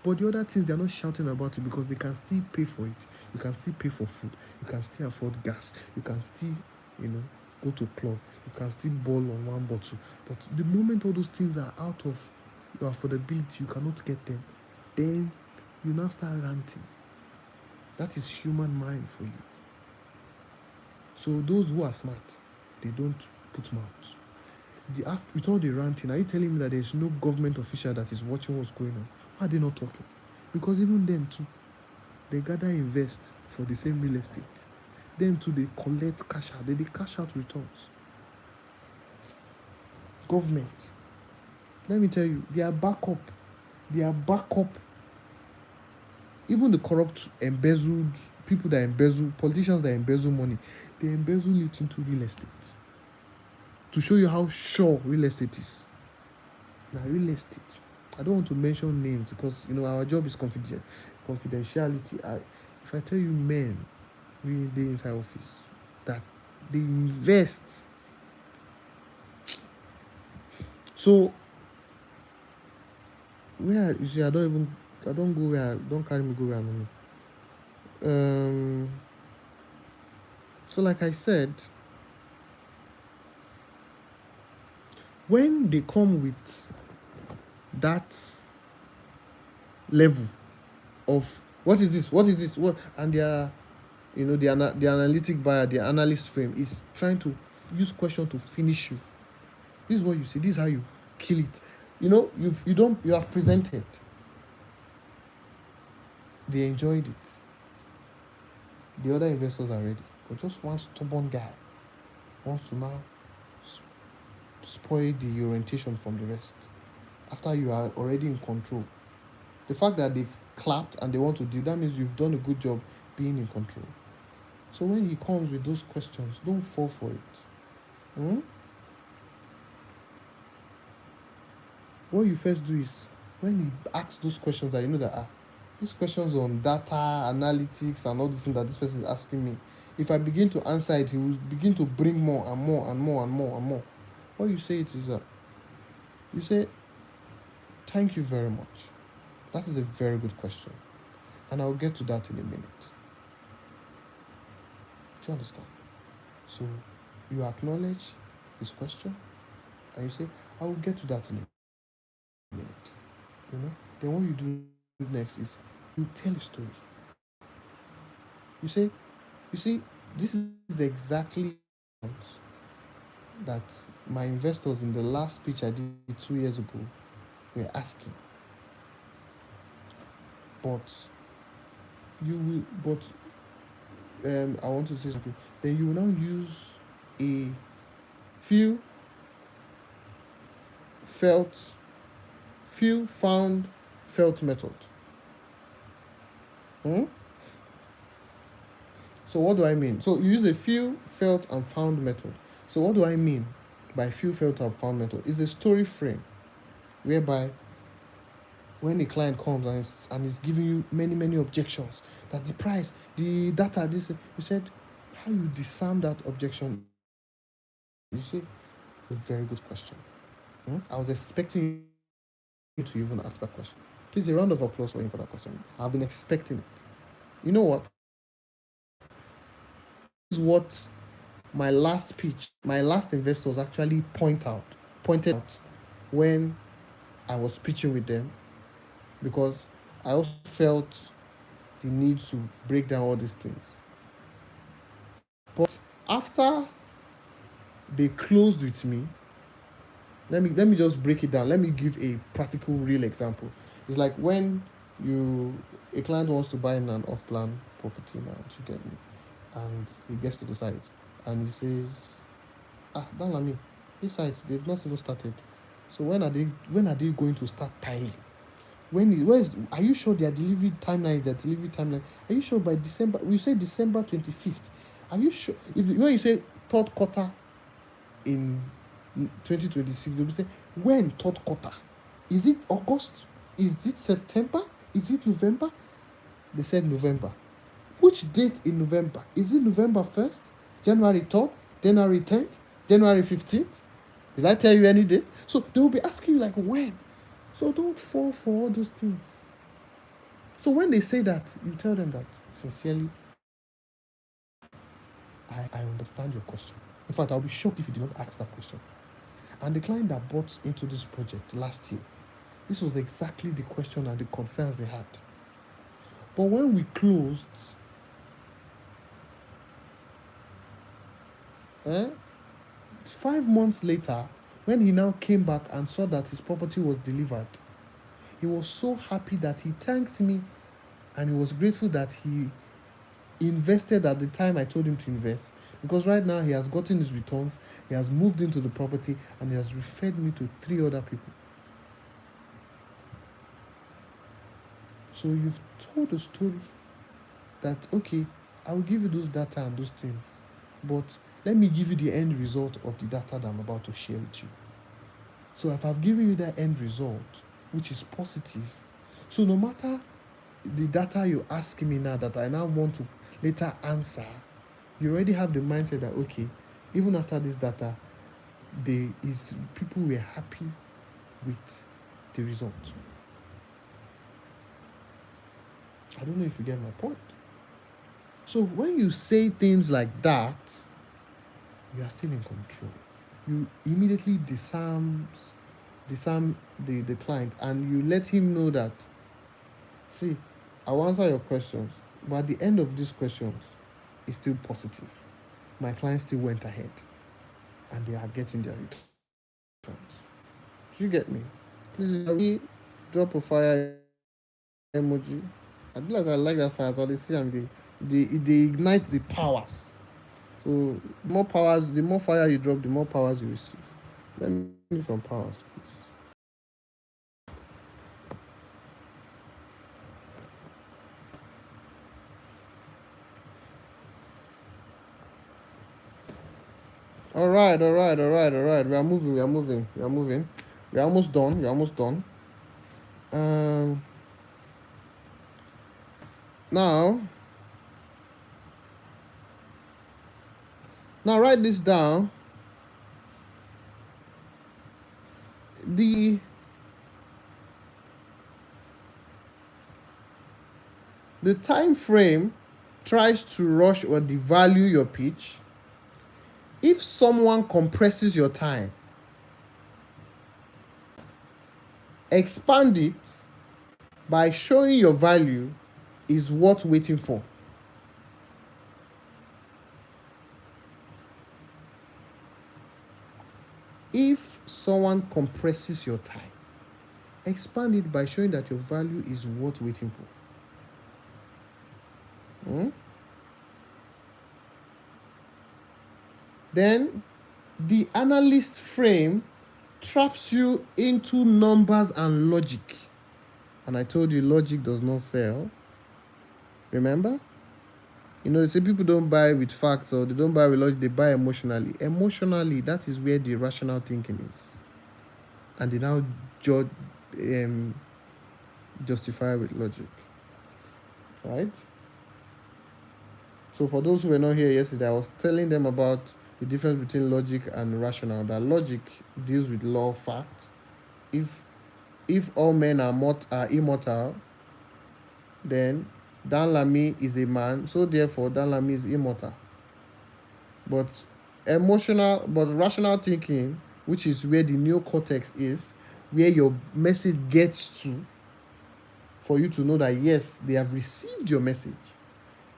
Speaker 1: But the other things, they're not shouting about it because they can still pay for it. You can still pay for food. You can still afford gas. You can still, go to club. You can still ball on one bottle. But the moment all those things are out of your affordability, you cannot get them, then you now start ranting. That is human mind for you. So those who are smart, they don't put mouth. With all the ranting, are you telling me that there's no government official that is watching what's going on? Why are they not talking? Because even them too, they gather invest for the same real estate. Them too, they collect cash out. They cash out returns. Government, let me tell you, they are backup. Even the corrupt, embezzled people that embezzle, politicians that embezzle money, they embezzle it into real estate. To show you how sure real estate is. Now, real estate, I don't want to mention names because our job is confidentiality. If I tell you men really dey inside office that they invest, so where you see, I don't carry me go where I don't know. So like I said, when they come with that level of what is this, what, and their the analytic buyer, the analyst frame is trying to use question to finish you. This is what you see. This is how you kill it. You have presented. They enjoyed it. The other investors are ready, but just one stubborn guy wants to now spoil the orientation from the rest. After you are already in control, the fact that they've clapped and they want to do that means you've done a good job being in control. So when he comes with those questions, don't fall for it. What you first do is, when he asks those questions that these questions on data, analytics, and all these things that this person is asking me, if I begin to answer it, he will begin to bring more and more and more and more and more. What you say is that you say, thank you very much. That is a very good question. And I'll get to that in a minute. Do you understand? So You acknowledge his question and you say, I will get to that in a minute. Then what you do next is you tell a story. You see, this is exactly that my investors in the last speech I did 2 years ago were asking. But you will, I want to say something. Then you will now use a few felt, few found, felt method. Hmm? So what do I mean? So you use a few felt and found method. So what do I mean by few felt and found method? It's a story frame whereby when a client comes and is giving you many objections, that the price, the data, this, you said, how you disarm that objection, you see, a very good question. I was expecting you to even ask that question. Please, a round of applause for him for that question. I've been expecting it. You know what? This is what my last investors actually pointed out when I was pitching with them, because I also felt the need to break down all these things. But after they closed with me, let me just break it down. Let me give a practical, real example. It's like when a client wants to buy an off-plan property now, you get me, and he gets to the site and he says, Dalami, this site they've not even started. So when are they going to start piling? Are you sure their delivery timeline? Are you sure by December? We say December 25th. Are you sure? When you say third quarter in 2026, they'll be saying, when third quarter? Is it August? Is it September? Is it November? They said November. Which date in November? Is it November 1st? January 3rd? January 10th? January 15th? Did I tell you any date? So they will be asking you like when. So don't fall for all those things. So when they say that, you tell them that sincerely, I understand your question. In fact, I'll be shocked if you did not ask that question. And the client that bought into this project last year, this was exactly the question and the concerns they had. But when we closed, 5 months later, when he now came back and saw that his property was delivered, he was so happy that he thanked me and he was grateful that he invested at the time I told him to invest, because right now he has gotten his returns, he has moved into the property, and he has referred me to 3 other people. So you've told a story that, okay, I will give you those data and those things, but let me give you the end result of the data that I'm about to share with you. So if I've given you that end result, which is positive, so no matter the data you ask me now that I now want to later answer, you already have the mindset that, okay, even after this data, people were happy with the result. I don't know if you get my point. So when you say things like that, you are still in control. You immediately disarm the client, and you let him know that, see, I'll answer your questions, but at the end of these questions, it's still positive. My client still went ahead and they are getting their returns. Do you get me? Please drop a fire emoji. I feel like I like that fire. So they see and they ignite the powers. So the more fire you drop, the more powers you receive. Let me some powers, please. All right. We are moving. We are almost done. Um, now, write this down. The time frame tries to rush or devalue your pitch. If someone compresses your time, expand it by showing your value is worth waiting for. If someone compresses your time, expand it by showing that your value is worth waiting for. Then the analyst frame traps you into numbers and logic. And I told you logic does not sell. Remember? You know, they say people don't buy with facts or they don't buy with logic, they buy emotionally. Emotionally, that is where the rational thinking is. And they now justify with logic. Right? So for those who were not here yesterday, I was telling them about the difference between logic and rational. That logic deals with law of fact. If all men are immortal, then Dan Lamy is a man, so therefore Dan Lamy is immortal. But rational thinking, which is where the neocortex is, where your message gets to, for you to know that yes, they have received your message,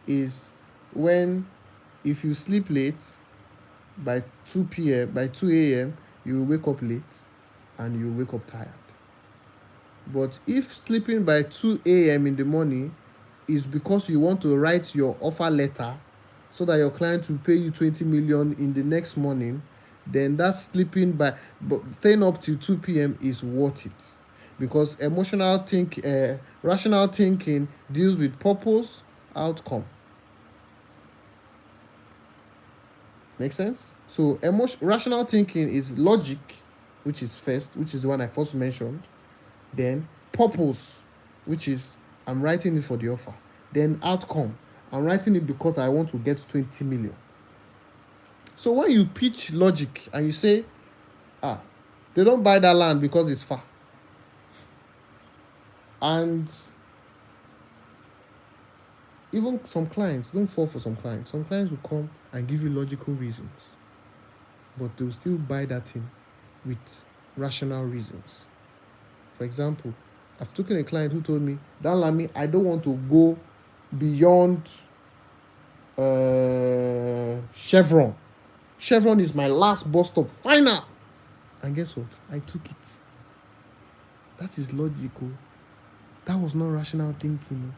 Speaker 1: is when if you sleep late by 2 a.m., you will wake up late and you will wake up tired. But if sleeping by 2 a.m. in the morning is because you want to write your offer letter so that your client will pay you 20 million in the next morning, then that sleeping but staying up till 2 p.m. is worth it. Because rational thinking deals with purpose, outcome. Make sense? So rational thinking is logic, which is the one I first mentioned. Then purpose, which is I'm writing it for the offer. Then outcome, I'm writing it because I want to get 20 million. So when you pitch logic and you say, they don't buy that land because it's far. And even some clients, don't fall for some clients. Some clients will come and give you logical reasons, but they will still buy that thing with rational reasons. For example, I've taken a client who told me, Dan Lamy, I don't want to go beyond Chevron. Chevron is my last bus stop, final. And guess what? I took it. That is logical. That was not rational thinking.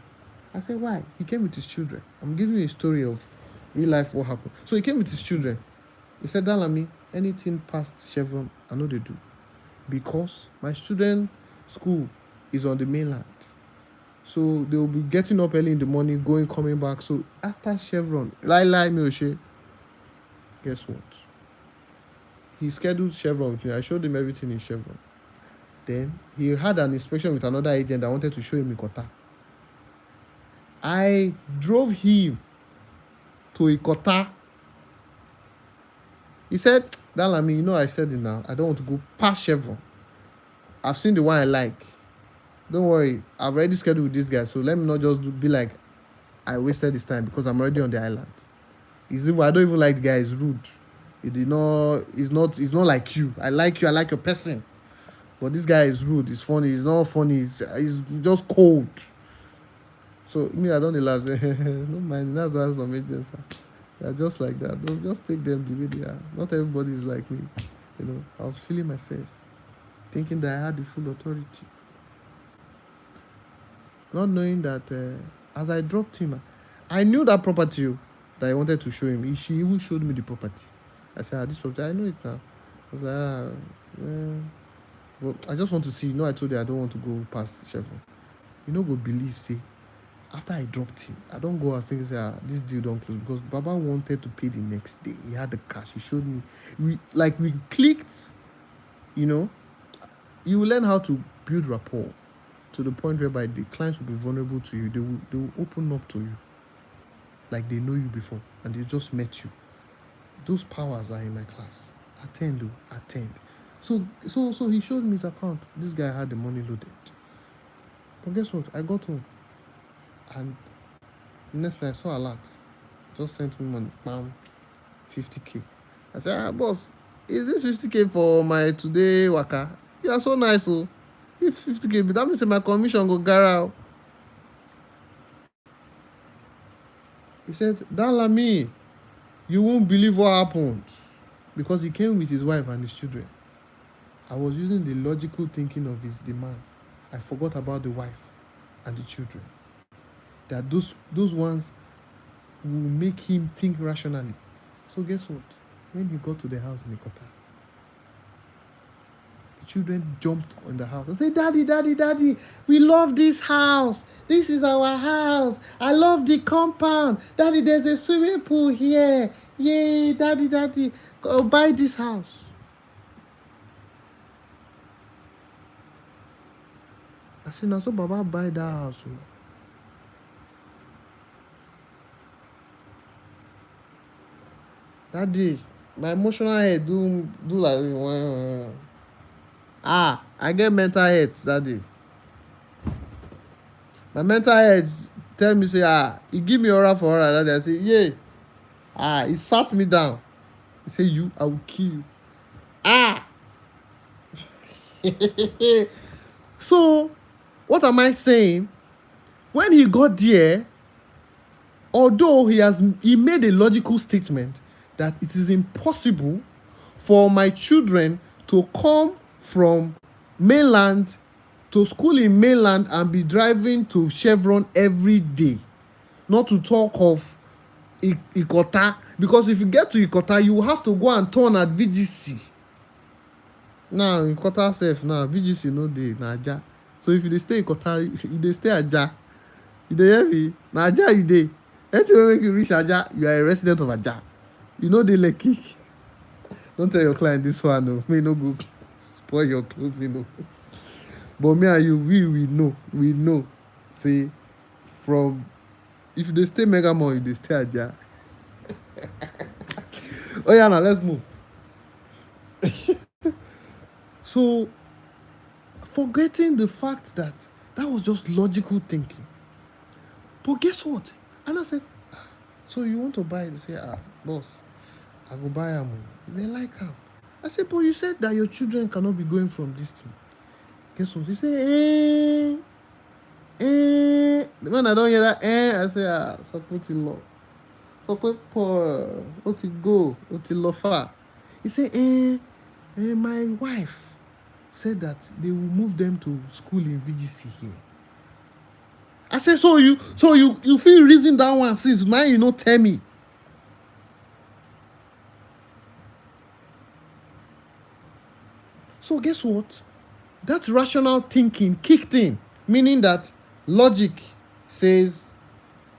Speaker 1: I said, why? He came with his children. I'm giving you a story of real life what happened. So he came with his children. He said, Dan Lamy, anything past Chevron, I know they do. Because my student school is on the mainland. So they will be getting up early in the morning, coming back. So after Chevron, guess what? He scheduled Chevron with me. I showed him everything in Chevron. Then he had an inspection with another agent that wanted to show him Ikota. I drove him to Ikota. He said, Dan Lamy, I said it now. I don't want to go past Chevron. I've seen the one I like. Don't worry, I've already scheduled with this guy, so let me not just be like I wasted his time because I'm already on the island. I don't even like the guy. He's rude. He's not like you. I like you. I like your person. But this guy is rude. He's funny. He's not funny. He's just cold. So me, I don't laugh. No mind. That's some agents. They're just like that. Don't just take them the way they are. Not everybody is like me. I was feeling myself, thinking that I had the full authority. Not knowing that as I dropped him, I knew that property that I wanted to show him. She even showed me the property. I said, this property, I know it now. I was like, but I just want to see. I told you I don't want to go past Chevron. Go believe, say, after I dropped him, I don't go and think, this deal don't close because Baba wanted to pay the next day. He had the cash. He showed me. We clicked, you will learn how to build rapport to the point whereby the clients will be vulnerable to you. They will open up to you like they know you before and they just met you. Those powers are in my class. Attend. So he showed me his account. This guy had the money loaded. But guess what? I got home. And next thing I saw a lot. Just sent me money. 50K. I said, boss, is this 50K for my today waka? You are so nice, oh. If 50K, but that means my commission go gara. He said, Dalami, you won't believe what happened. Because he came with his wife and his children. I was using the logical thinking of his demand. I forgot about the wife and the children. That those ones will make him think rationally. So guess what? When he got to the house in Ikota, the children jumped on the house and said, Daddy, Daddy, Daddy, we love this house. This is our house. I love the compound. Daddy, there's a swimming pool here. Yay, Daddy, Daddy, go buy this house. I said, now so Baba buy that house. Daddy, my emotional head do like I get mental health that day. My mental health tell me say he give me oral for oral that day. I say yeah. He sat me down. He say you, I will kill you. So what am I saying? When he got there, although he made a logical statement that it is impossible for my children to come from mainland to school in mainland and be driving to Chevron every day, not to talk of Ikota, because if you get to Ikota, you have to go and turn at VGC. Now Ikota sef now VGC no dey na Aja. So if you dey stay Ikota, you dey stay Aja. You dey hear me? Na Aja you dey. Anything wey make you reach Aja, you are a resident of Aja. You know dey Lekki. Don't tell your client this one, no. May no go spoil your closing, no. But me and you, we know. Say, from if they stay Mega Mall, if they stay Aja. Oh yeah, now let's move. So, forgetting the fact that was just logical thinking. But guess what? And I said, so you want to buy it? They say, boss, I go buy them. They like them. I said, but you said that your children cannot be going from this thing. Guess what? He say, when I don't hear that, I say, support in law. Support poor. What to go? What to lofa? He say, my wife said that they will move them to school in VGC here. I said, so you feel reason that one since now you not tell me. So guess what? That rational thinking kicked in, meaning that logic says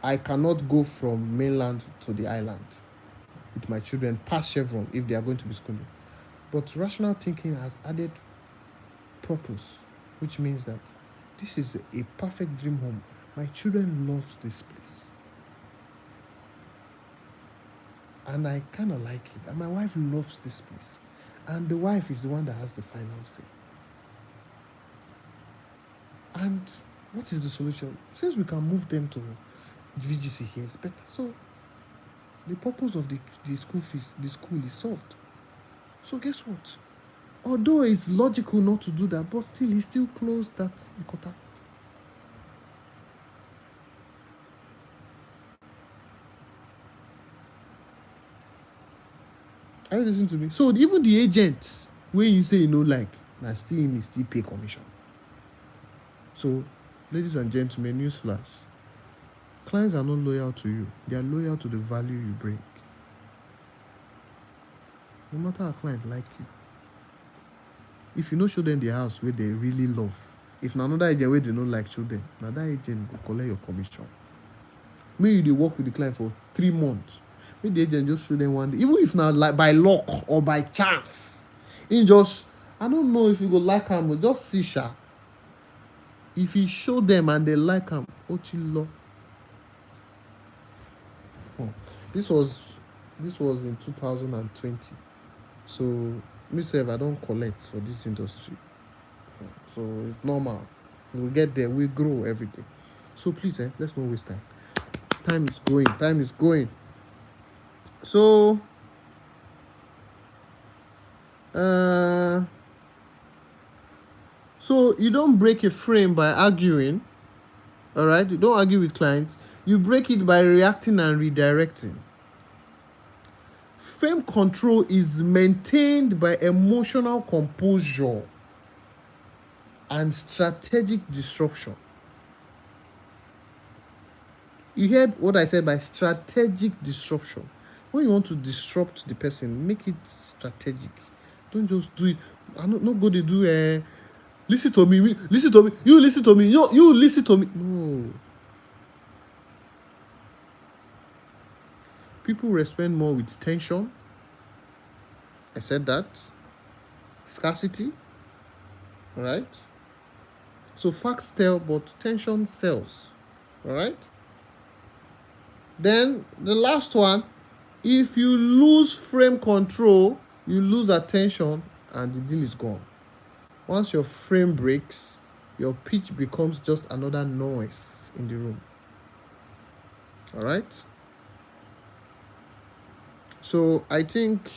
Speaker 1: I cannot go from mainland to the island with my children past Chevron if they are going to be schooling. But rational thinking has added purpose, which means that this is a perfect dream home. My children love this place. And I kind of like it. And my wife loves this place. And the wife is the one that has the final say. And what is the solution? Since we can move them to VGC here, it's better. So the purpose of the school fees, the school is solved. So guess what? Although it's logical not to do that, but still, he still closed that Ikota. Are you listening to me? So even the agent, when you say like, still him, still pay commission. So, ladies and gentlemen, newsflash. Clients are not loyal to you. They are loyal to the value you bring. No matter how client like you. If you no show them the house where they really love, if another agent where they don't like show them, that agent go collect your commission. Maybe they work with the client for 3 months. Maybe the agent just show them one day. Even if not like by luck or by chance. He just, I don't know if you go like him, but just see sha. If he show them and they like him, Ochilo. This was in 2020. So myself, I don't collect for this industry. So it's normal. We'll get there. We grow every day. So please, let's not waste time. Time is going. So So you don't break a frame by arguing. All right, you don't argue with clients. You break it by reacting and redirecting. Frame control is maintained by emotional composure and strategic disruption. You heard what I said by strategic disruption. When you want to disrupt the person, make it strategic. Don't just do it. I'm not going to do listen to me, you listen to me, you listen to me. No. People respond more with tension. I said that. Scarcity. All right. So facts tell, but tension sells. All right. Then the last one, if you lose frame control, you lose attention and the deal is gone. Once your frame breaks, your pitch becomes just another noise in the room. All right. So I think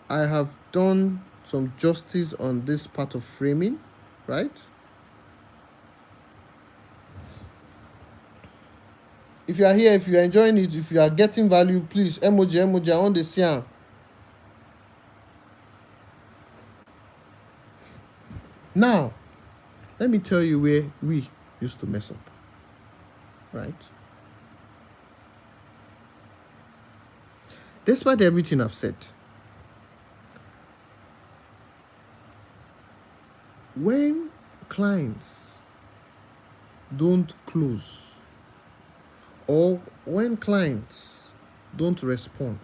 Speaker 1: I have done some justice on this part of framing, right? If you are here, if you are enjoying it, if you are getting value, please emoji, I want to see am. Now, let me tell you where we used to mess up, right? Despite everything I've said, when clients don't close or when clients don't respond,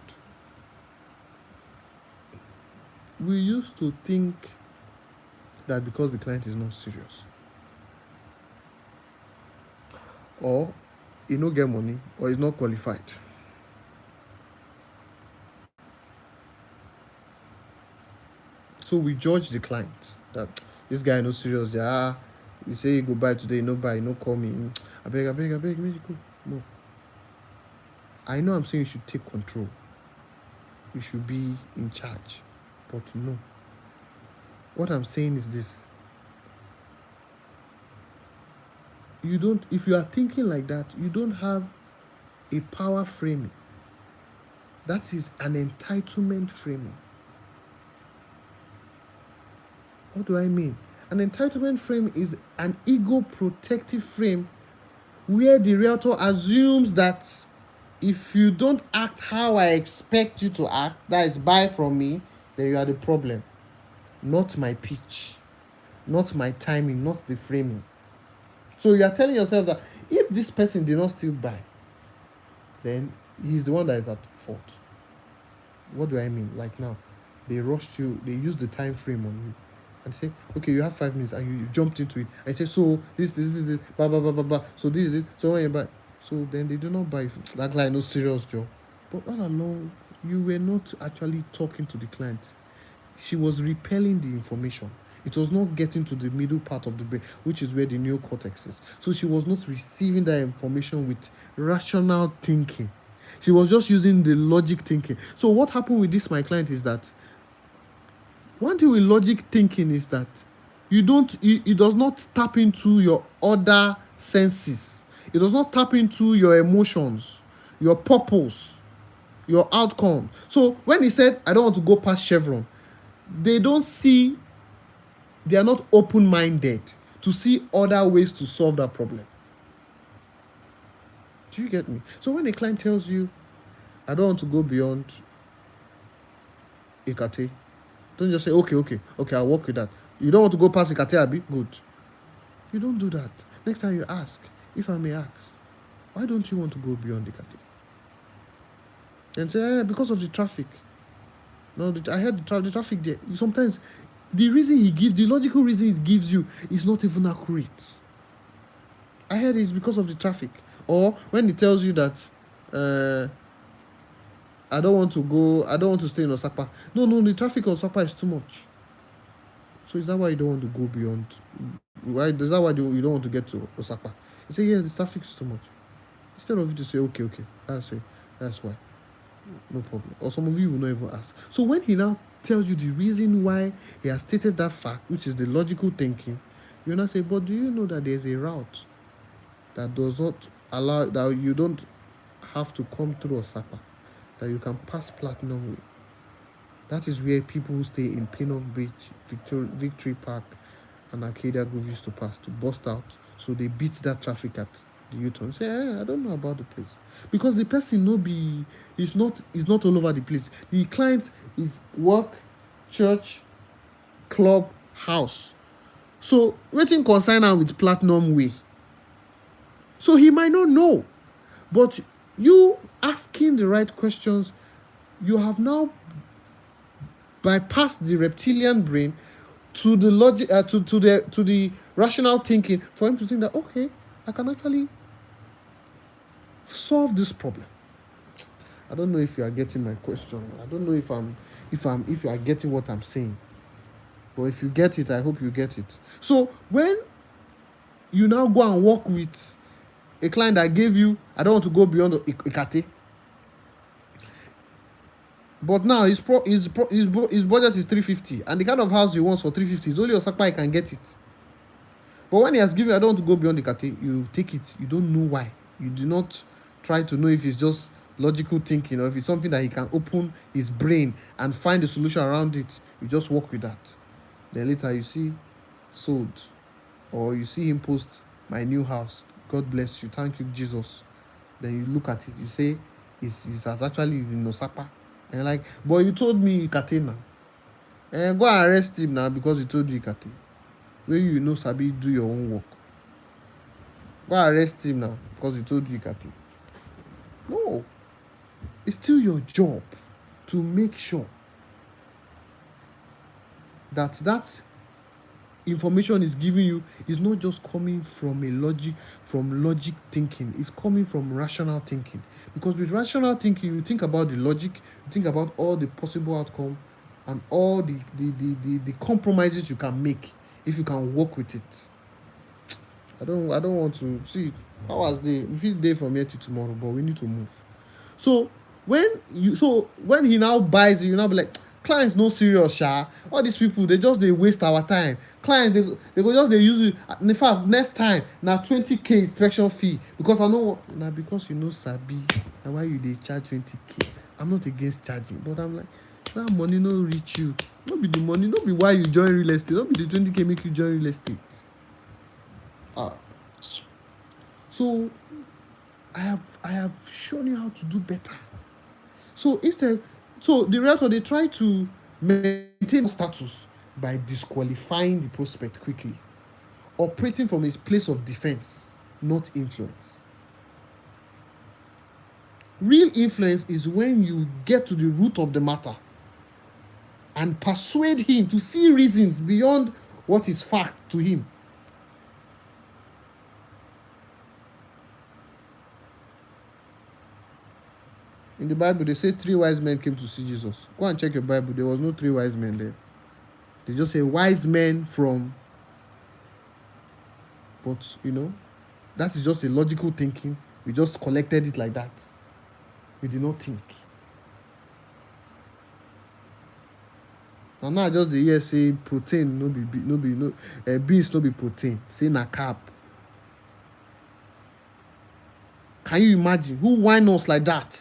Speaker 1: we used to think that because the client is not serious or he no get money or is not qualified. So we judge the client that this guy no serious. Yeah, you say you go buy today, no buy, no call me. I beg, make you go. No. I know I'm saying you should take control. You should be in charge. But no. What I'm saying is this. You don't, if you are thinking like that, you don't have a power framing. That is an entitlement framing. What do I mean? An entitlement frame is an ego protective frame where the realtor assumes that if you don't act how I expect you to act, that is buy from me, then you are the problem. Not my pitch, not my timing, not the framing. So you are telling yourself that if this person did not still buy, then he's the one that is at fault. What do I mean? Like now, they rushed you, they used the time frame on you. And say, okay, you have 5 minutes, and you jumped into it. And say, so this, blah, blah, blah, blah, blah. So this is it. So when you buy, so then they do not buy. That client, no serious job. But all along, you were not actually talking to the client. She was repelling the information. It was not getting to the middle part of the brain, which is where the neocortex is. So she was not receiving that information with rational thinking. She was just using the logic thinking. So what happened with this, my client, is that one thing with logic thinking is that it does not tap into your other senses. It does not tap into your emotions, your purpose, your outcome. So when he said, I don't want to go past Chevron, they are not open-minded to see other ways to solve that problem. Do you get me? So when a client tells you, I don't want to go beyond Ikate, don't just say, okay, I'll work with that. You don't want to go past Ikate, Abi? Good. You don't do that. Next time you ask, if I may ask, why don't you want to go beyond Ikate? And say, because of the traffic. No, I heard the traffic there. Sometimes the logical reason he gives you is not even accurate. I heard it's because of the traffic. Or when he tells you that, I don't want to stay in Osaka. No, the traffic on Osaka is too much. So is that why you don't want to go beyond? Is that why you don't want to get to Osaka? You say, yes, the traffic is too much. Instead of you to say, okay, that's why. No problem. Or some of you will not even ask. So when he now tells you the reason why he has stated that fact, which is the logical thinking, you now say, but do you know that there's a route that does not allow, that you don't have to come through Osaka, that you can pass Platinum Way? That is where people who stay in Pinnock Beach, Victory Park, and Arcadia Grove used to pass to bust out. So they beat that traffic at the U-turn. Say, I don't know about the place. Because the person is not all over the place. The client is work, church, club, house. So wetin concern am with Platinum Way? So he might not know. But you asking the right questions, you have now bypassed the reptilian brain to the logic, to the rational thinking, for him to think that, okay, I can actually solve this problem. I don't know if you are getting my question. I don't know if you are getting what I'm saying. But if you get it, I hope you get it. So when you now go and work with a client that gave you, I don't want to go beyond Ikate, but now his budget is 350, and the kind of house he wants for 350 is only Osaka he can get it. But when he has given you, I don't want to go beyond the Ikate, you take it. You don't know why. You do not try to know if it's just logical thinking or if it's something that he can open his brain and find a solution around it. You just work with that. Then later you see sold, or you see him post my new house. God bless you. Thank you, Jesus. Then you look at it. You say it's actually in Osaka. And you're like, but you told me Ikate now. And go and arrest him now because he told you Ikate. Where you know Sabi do your own work. Go arrest him now because he told you Ikate. No. It's still your job to make sure that information is giving you is not just coming from logic thinking. It's coming from rational thinking. Because with rational thinking, you think about the logic, you think about all the possible outcome and all the compromises you can make if you can work with it. I don't want to see hours day. We feel day from here to tomorrow, but we need to move. So when he now buys it, you now be like, clients no serious, sha. All these people they waste our time. Clients they go just they use it. In fact, next time now 20k inspection fee because I know now because you know Sabi. Now why you they charge 20k? I'm not against charging, but I'm like, that money no reach you. Not be the money, not be why you join real estate. Not be the 20k make you join real estate. So I have shown you how to do better. So the realtor, they try to maintain status by disqualifying the prospect quickly, operating from his place of defense, not influence. Real influence is when you get to the root of the matter and persuade him to see reasons beyond what is fact to him. In the Bible, they say 3 wise men came to see Jesus. Go and check your Bible. There was no 3 wise men there. They just say wise men from. But, that is just a logical thinking. We just collected it like that. We did not think. And now just the year say protein beans no be protein. Say na carb. Can you imagine who whine us like that?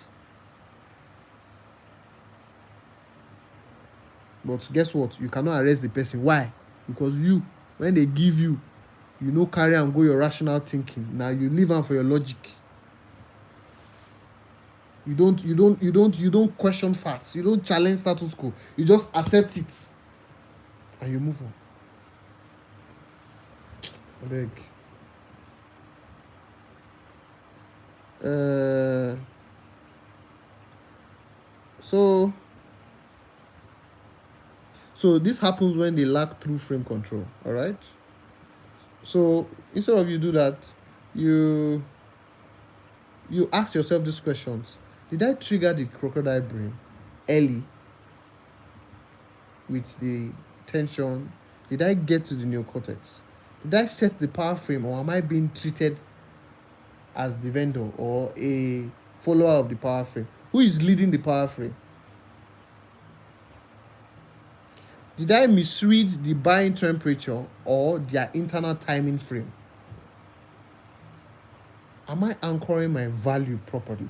Speaker 1: But guess what? You cannot arrest the person. Why? Because when they give you, carry and go your rational thinking. Now you leave them for your logic. You don't question facts. You don't challenge status quo. You just accept it, and you move on. I beg. So this happens when they lack true frame control. All right. So instead of you do that, you ask yourself these questions. Did I trigger the crocodile brain early with the tension? Did I get to the neocortex? Did I set the power frame, or am I being treated as the vendor or a follower of the power frame. Who is leading the power frame? Did I misread the buying temperature or their internal timing frame? Am I anchoring my value properly?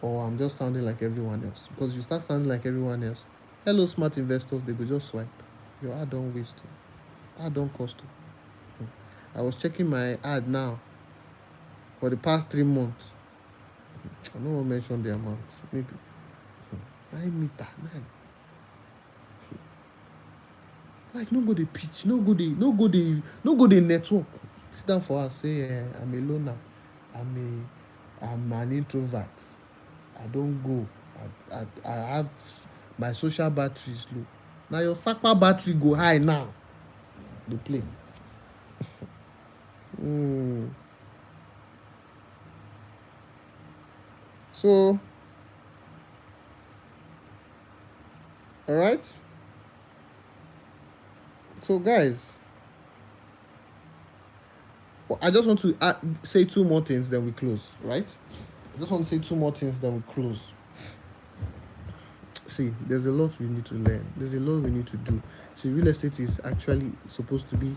Speaker 1: Or I'm just sounding like everyone else? Because you start sounding like everyone else. Hello, smart investors, they will just swipe. Your ad don't waste. Ad don't cost. I was checking my ad now for the past 3 months. I don't want to mention the amount. Maybe 9 meter. 9. Like no go dey pitch, no go dey network. Sit down for us, say I'm a loner. I'm an introvert. I don't go. I have my social battery is low. Now your sapa battery go high now. Dey play. So, all right. So, guys, I just want to say 2 more things, then we close, right? I just want to say 2 more things, then we close. See, there's a lot we need to learn. There's a lot we need to do. See, real estate is actually supposed to be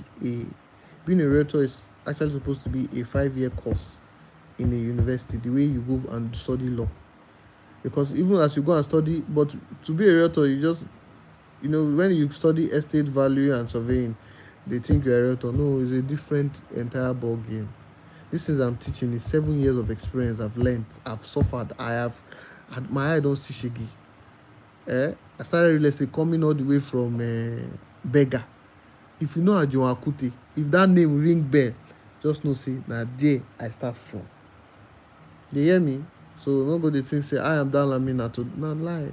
Speaker 1: being a realtor is actually supposed to be a 5-year course in a university, the way you go and study law. Because even as you go and study, but to be a realtor, you just, when you study estate value and surveying, they think you're a realtor. No, it's a different entire ball game. This is I'm teaching is 7 years of experience. I've learned, I've suffered, my eye don't see shaggy. I started real estate coming all the way from Beggar. If you know Ajon Akute, if that name ring bell, just know say na there I start from. They hear me? So no go dey think say I am down Lamina to na lie.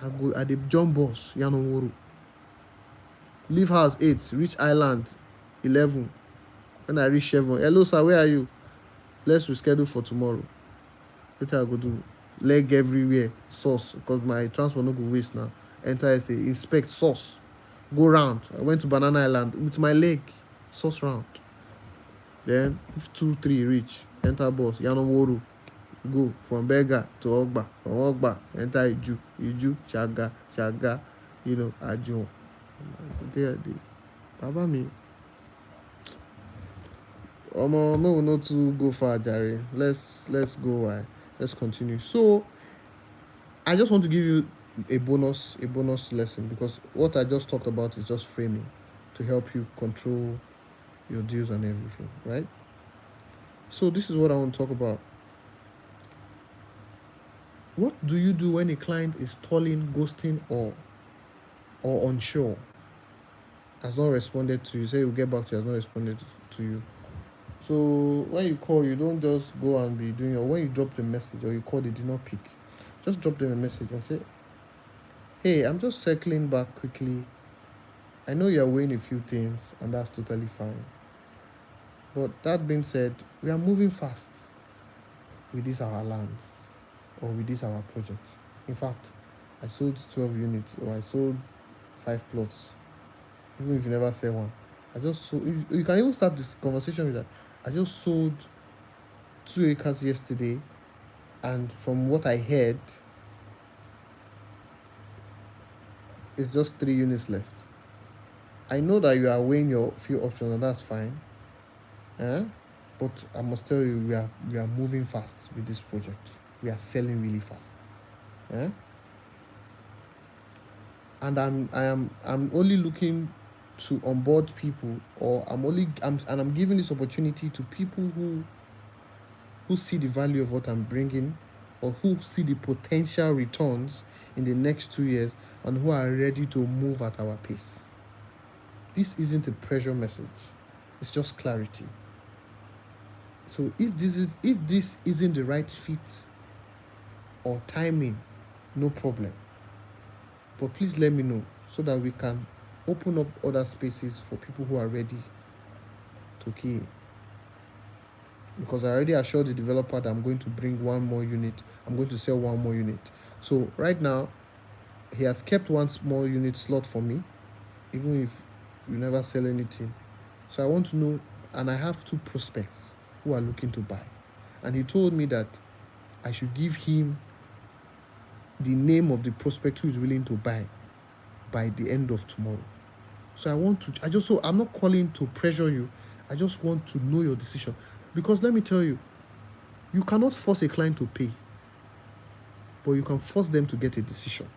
Speaker 1: I go at the jump bus, Yanoworo. Leave house 8, reach island 11. When I reach 7, hello sir, where are you? Let's reschedule for tomorrow. What I go do? Leg everywhere, source, because my transport no go waste now. Enter estate, inspect source, go round. I went to Banana Island with my leg, source round. Then if 2, 3 reach, enter bus, Yanoworo. Go from Beggar to Ogba, from Ogba enter Iju, Shaga, Ajon. There. Baba me. No, not to go far, Jerry. Let's go. Why? Let's continue. So, I just want to give you a bonus lesson, because what I just talked about is just framing to help you control your deals and everything, right? So this is what I want to talk about. What do you do when a client is stalling, ghosting, or unsure? Has not responded to you. Say you'll get back to you, has not responded to you. So when you call, you don't just go and be doing, or when you drop the message or you call, they did not pick. Just drop them a message and say, hey, I'm just circling back quickly. I know you're weighing a few things, and that's totally fine. But that being said, we are moving fast with this our lands, or with this our project. In fact, I sold 12 units, or I sold 5 plots. Even if you never sell one, I just sold. You can even start this conversation with that. I just sold 2 acres yesterday, and from what I heard, it's just 3 units left. I know that you are weighing your few options, and that's fine. But I must tell you, we are moving fast with this project. We are selling really fast. And I'm only looking to onboard people, or I'm giving this opportunity to people who see the value of what I'm bringing, or who see the potential returns in the next 2 years, and who are ready to move at our pace. This isn't a pressure message. It's just clarity. So if this isn't the right fit or timing, no problem. But please let me know, so that we can open up other spaces for people who are ready to key. Because I already assured the developer that I'm going to bring 1 more unit. I'm going to sell 1 more unit. So right now, he has kept 1 small unit slot for me, even if you never sell anything. So I want to know, and I have 2 prospects who are looking to buy. And he told me that I should give him the name of the prospect who is willing to buy by the end of tomorrow. So I'm not calling to pressure you. I just want to know your decision. Because let me tell you, you cannot force a client to pay, but you can force them to get a decision,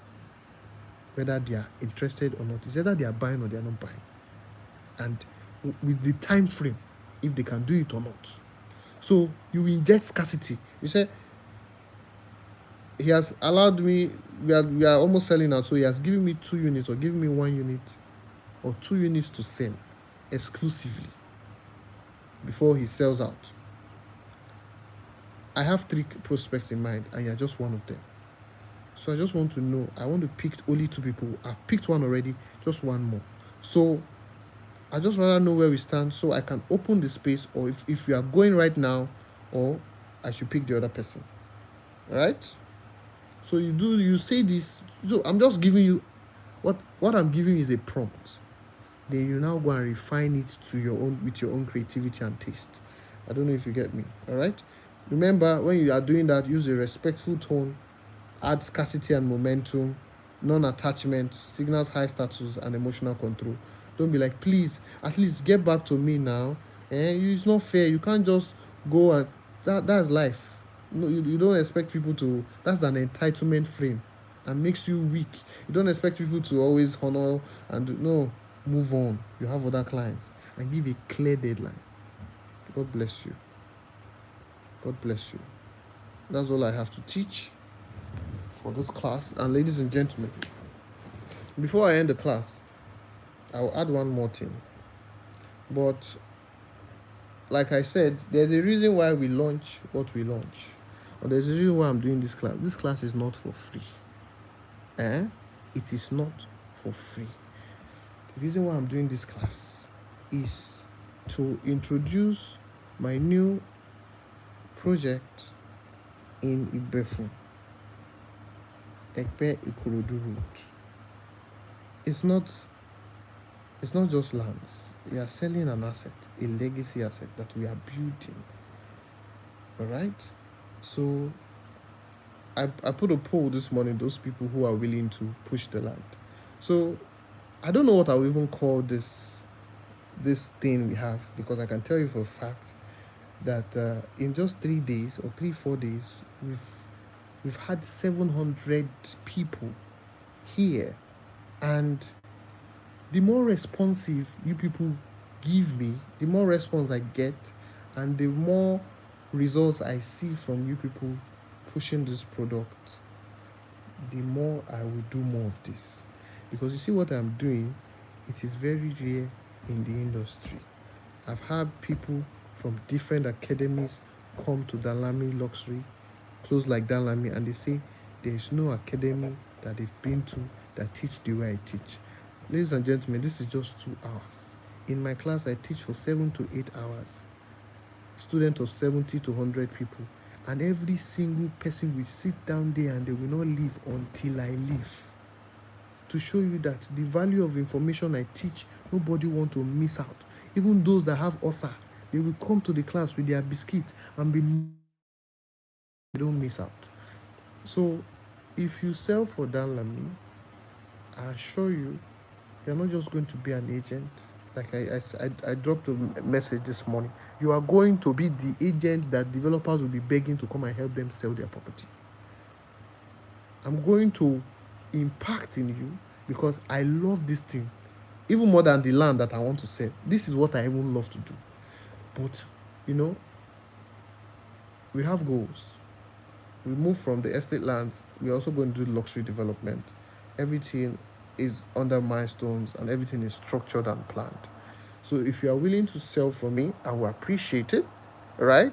Speaker 1: whether they are interested or not. It's either they are buying or they are not buying. And with the time frame, if they can do it or not. So you inject scarcity. You say, he has allowed me, we are almost selling out, so he has given me 2 units or given me 1 unit or 2 units to sell exclusively before he sells out. I have 3 prospects in mind and you're just one of them. So I just want to know, I want to pick only 2 people. I've picked one already, just one more. So I just rather know where we stand so I can open the space, or if we are going right now, or I should pick the other person. Right? So you say this. So I'm just giving you what I'm giving you is a prompt. Then you now go and refine it to your own, with your own creativity and taste. I don't know if you get me. All right. Remember, when you are doing that, use a respectful tone, add scarcity and momentum, non-attachment, signals high status and emotional control. Don't be like, please, at least get back to me now. It's not fair. You can't just go and that's life. No, you don't expect people to. That's an entitlement frame, and makes you weak. You don't expect people to always honor and no, move on. You have other clients, and give a clear deadline. God bless you. God bless you. That's all I have to teach for this class. And ladies and gentlemen, before I end the class, I will add one more thing. But like I said, there's a reason why we launch what we launch. Or there's a reason why I'm doing this class. This class is not for free. It is not for free. The reason why I'm doing this class is to introduce my new project in Ibefu, Ekpe Ikorodu Road. It's not just lands. We are selling an asset, a legacy asset that we are building. All right? So I put a poll this morning, those people who are willing to push the land. So I don't know what I'll even call this thing we have, because I can tell you for a fact that in just 3 days or 3-4 days, we've had 700 people here. And the more responsive you people give me, the more response I get, and the more results I see from you people pushing this product, the more I will do more of this. Because you see what I'm doing, it is very rare in the industry. I've had people from different academies come to Dalami Luxury, close like Dalami, and they say there is no academy that they've been to that teach the way I teach. Ladies and gentlemen, this is just 2 hours. In my class, I teach for 7 to 8 hours. Students of 70 to 100 people. And every single person will sit down there and they will not leave until I leave. To show you that the value of information I teach, nobody want to miss out. Even those that have OSA, they will come to the class with their biscuit and they don't miss out. So if you sell for Dalami, I assure you, you're not just going to be an agent. Like I dropped a message this morning. You are going to be the agent that developers will be begging to come and help them sell their property. I'm going to impact in you because I love this thing. Even more than the land that I want to sell. This is what I even love to do. But, we have goals. We move from the estate lands. We're also going to do luxury development. Everything is under milestones and everything is structured and planned. So if you are willing to sell for me, I will appreciate it, right?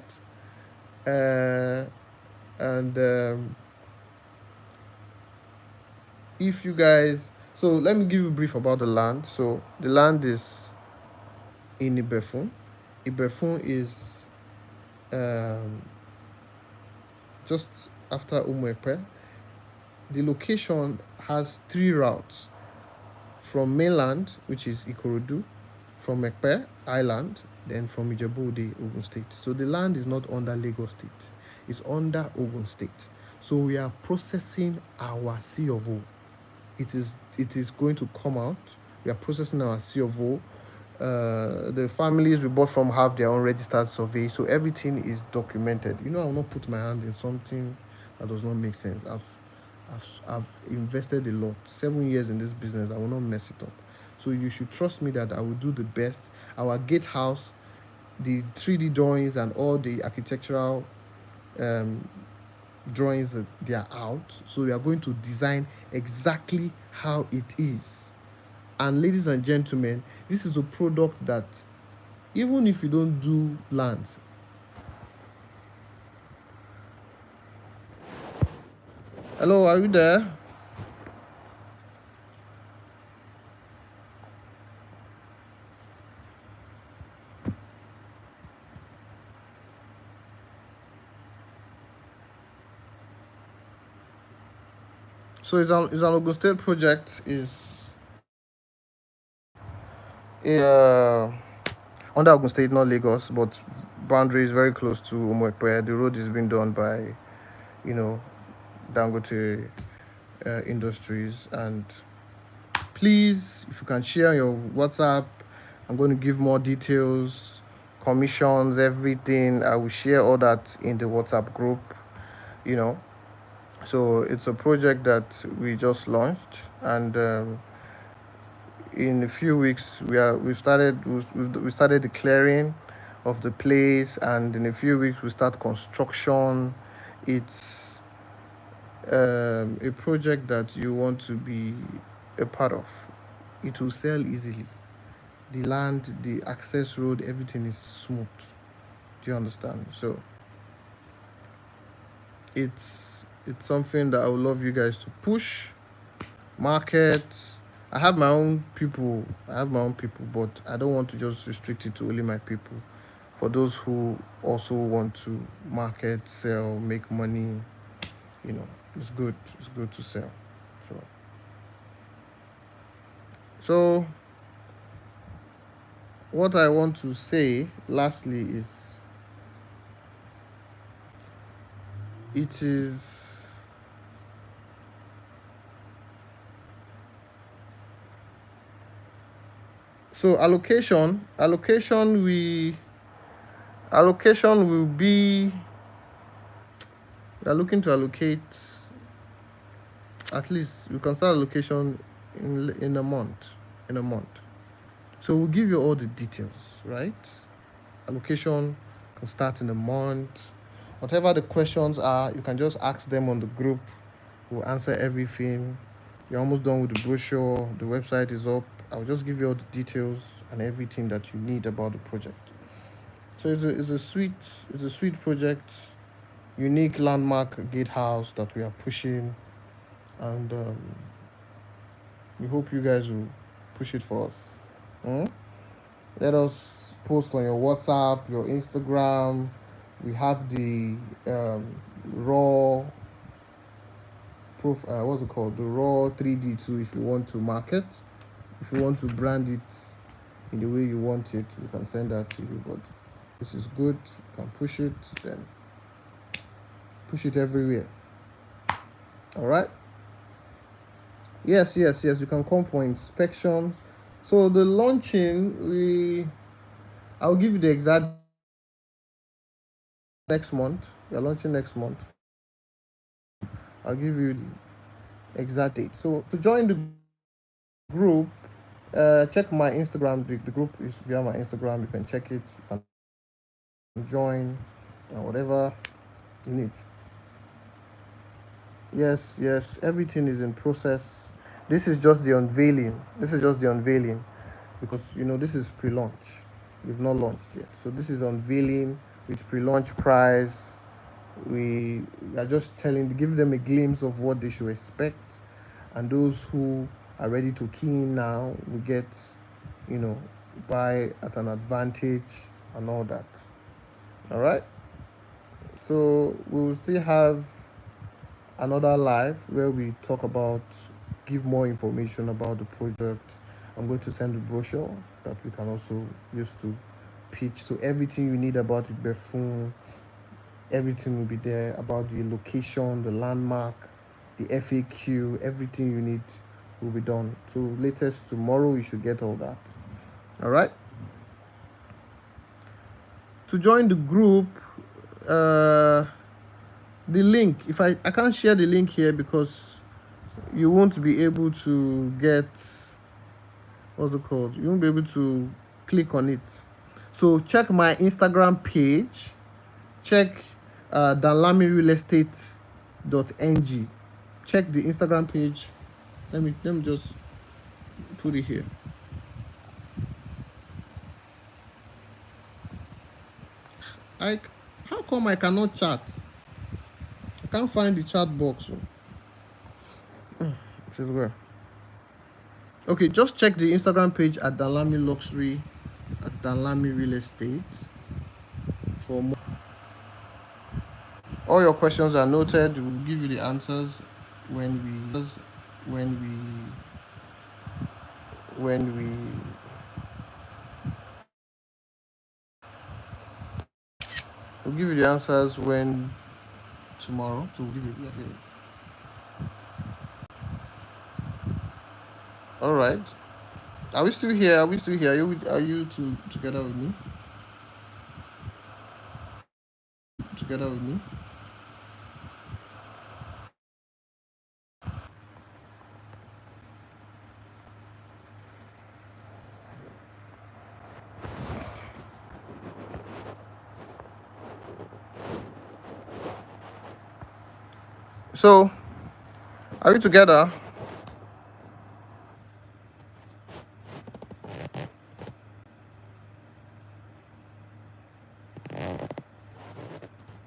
Speaker 1: If you guys, so let me give you a brief about the land. So the land is in Ibefun. Ibefun is just after Umuekpe. The location has 3 routes from mainland, which is Ikorodu, from Ekpe Island, then from Ijebu-Ode, Ogun State. So the land is not under Lagos State. is under Ogun State. So we are processing our C of O. It is going to come out. We are processing our C of O. The families we bought from have their own registered survey, so everything is documented. I will not put my hand in something that does not make sense. I've invested a lot, 7 years in this business. I will not mess it up. So you should trust me that I will do the best. Our gatehouse, the 3D drawings and all the architectural drawings, they are out. So we are going to design exactly how it is. And ladies and gentlemen, this is a product that even if you don't do land, hello, are you there? So it's an Ogun State project. Is under Ogun State, not Lagos, but boundary is very close to Omoepe. The road is being done by, Dangote Industries. And please, if you can share your WhatsApp, I'm going to give more details, commissions, everything. I will share all that in the WhatsApp group. So it's a project that we just launched, and in a few weeks we started the clearing of the place, and in a few weeks we start construction. It's a project that you want to be a part of. It will sell easily. The land, the access road, everything is smooth. Do you understand? So it's something that I would love you guys to push, market. I have my own people, but I don't want to just restrict it to only my people. For those who also want to market, sell, make money, it's good to sell. So what I want to say lastly is, it is so allocation will be, we are looking to allocate, at least we can start allocation in a month. So we'll give you all the details, right? Allocation can start in a month. Whatever the questions are, you can just ask them on the group. We'll answer everything. You're almost done with the brochure. The website is up. I'll just give you all the details and everything that you need about the project. So it's a sweet project, unique landmark gatehouse that we are pushing, and we hope you guys will push it for us. Let us post on your WhatsApp, your Instagram. We have the raw what's it called? The raw 3D too. If you want to market, if you want to brand it in the way you want it, we can send that to you. But this is good. You can push it, then push it everywhere. All right. Yes. You can come for inspection. So the launching, I'll give you the exact next month. We are launching next month. I'll give you the exact date. So to join the group, check my Instagram. The group is via my Instagram. You can check it. You can join, whatever you need. Yes, everything is in process. This is just the unveiling. Because this is pre-launch. We've not launched yet. So this is unveiling with pre-launch price. We are just give them a glimpse of what they should expect, and those who are ready to key in now will get, buy at an advantage and all that. All right. So we will still have another live where we give more information about the project. I'm going to send the brochure that we can also use to pitch. So everything you need about the Befun, Everything will be there about the location, the landmark, the FAQ, everything you need will be done. So latest tomorrow, you should get all that. All right. To join the group, the link, if I can't share the link here because you won't be able to get, what's it called? You won't be able to click on it. So check my Instagram page. Check danlamirealestate.ng. Check the Instagram page. Let me just put it here. How come I cannot chat? I can't find the chat box. This is where. Okay, just check the Instagram page at Danlami Luxury, at Danlami Real Estate for more. All your questions are noted. We'll give you the answers when we'll give you the answers when tomorrow. So we'll give you. All right. Are we still here? Are you together with me? Together with me? So, are we together?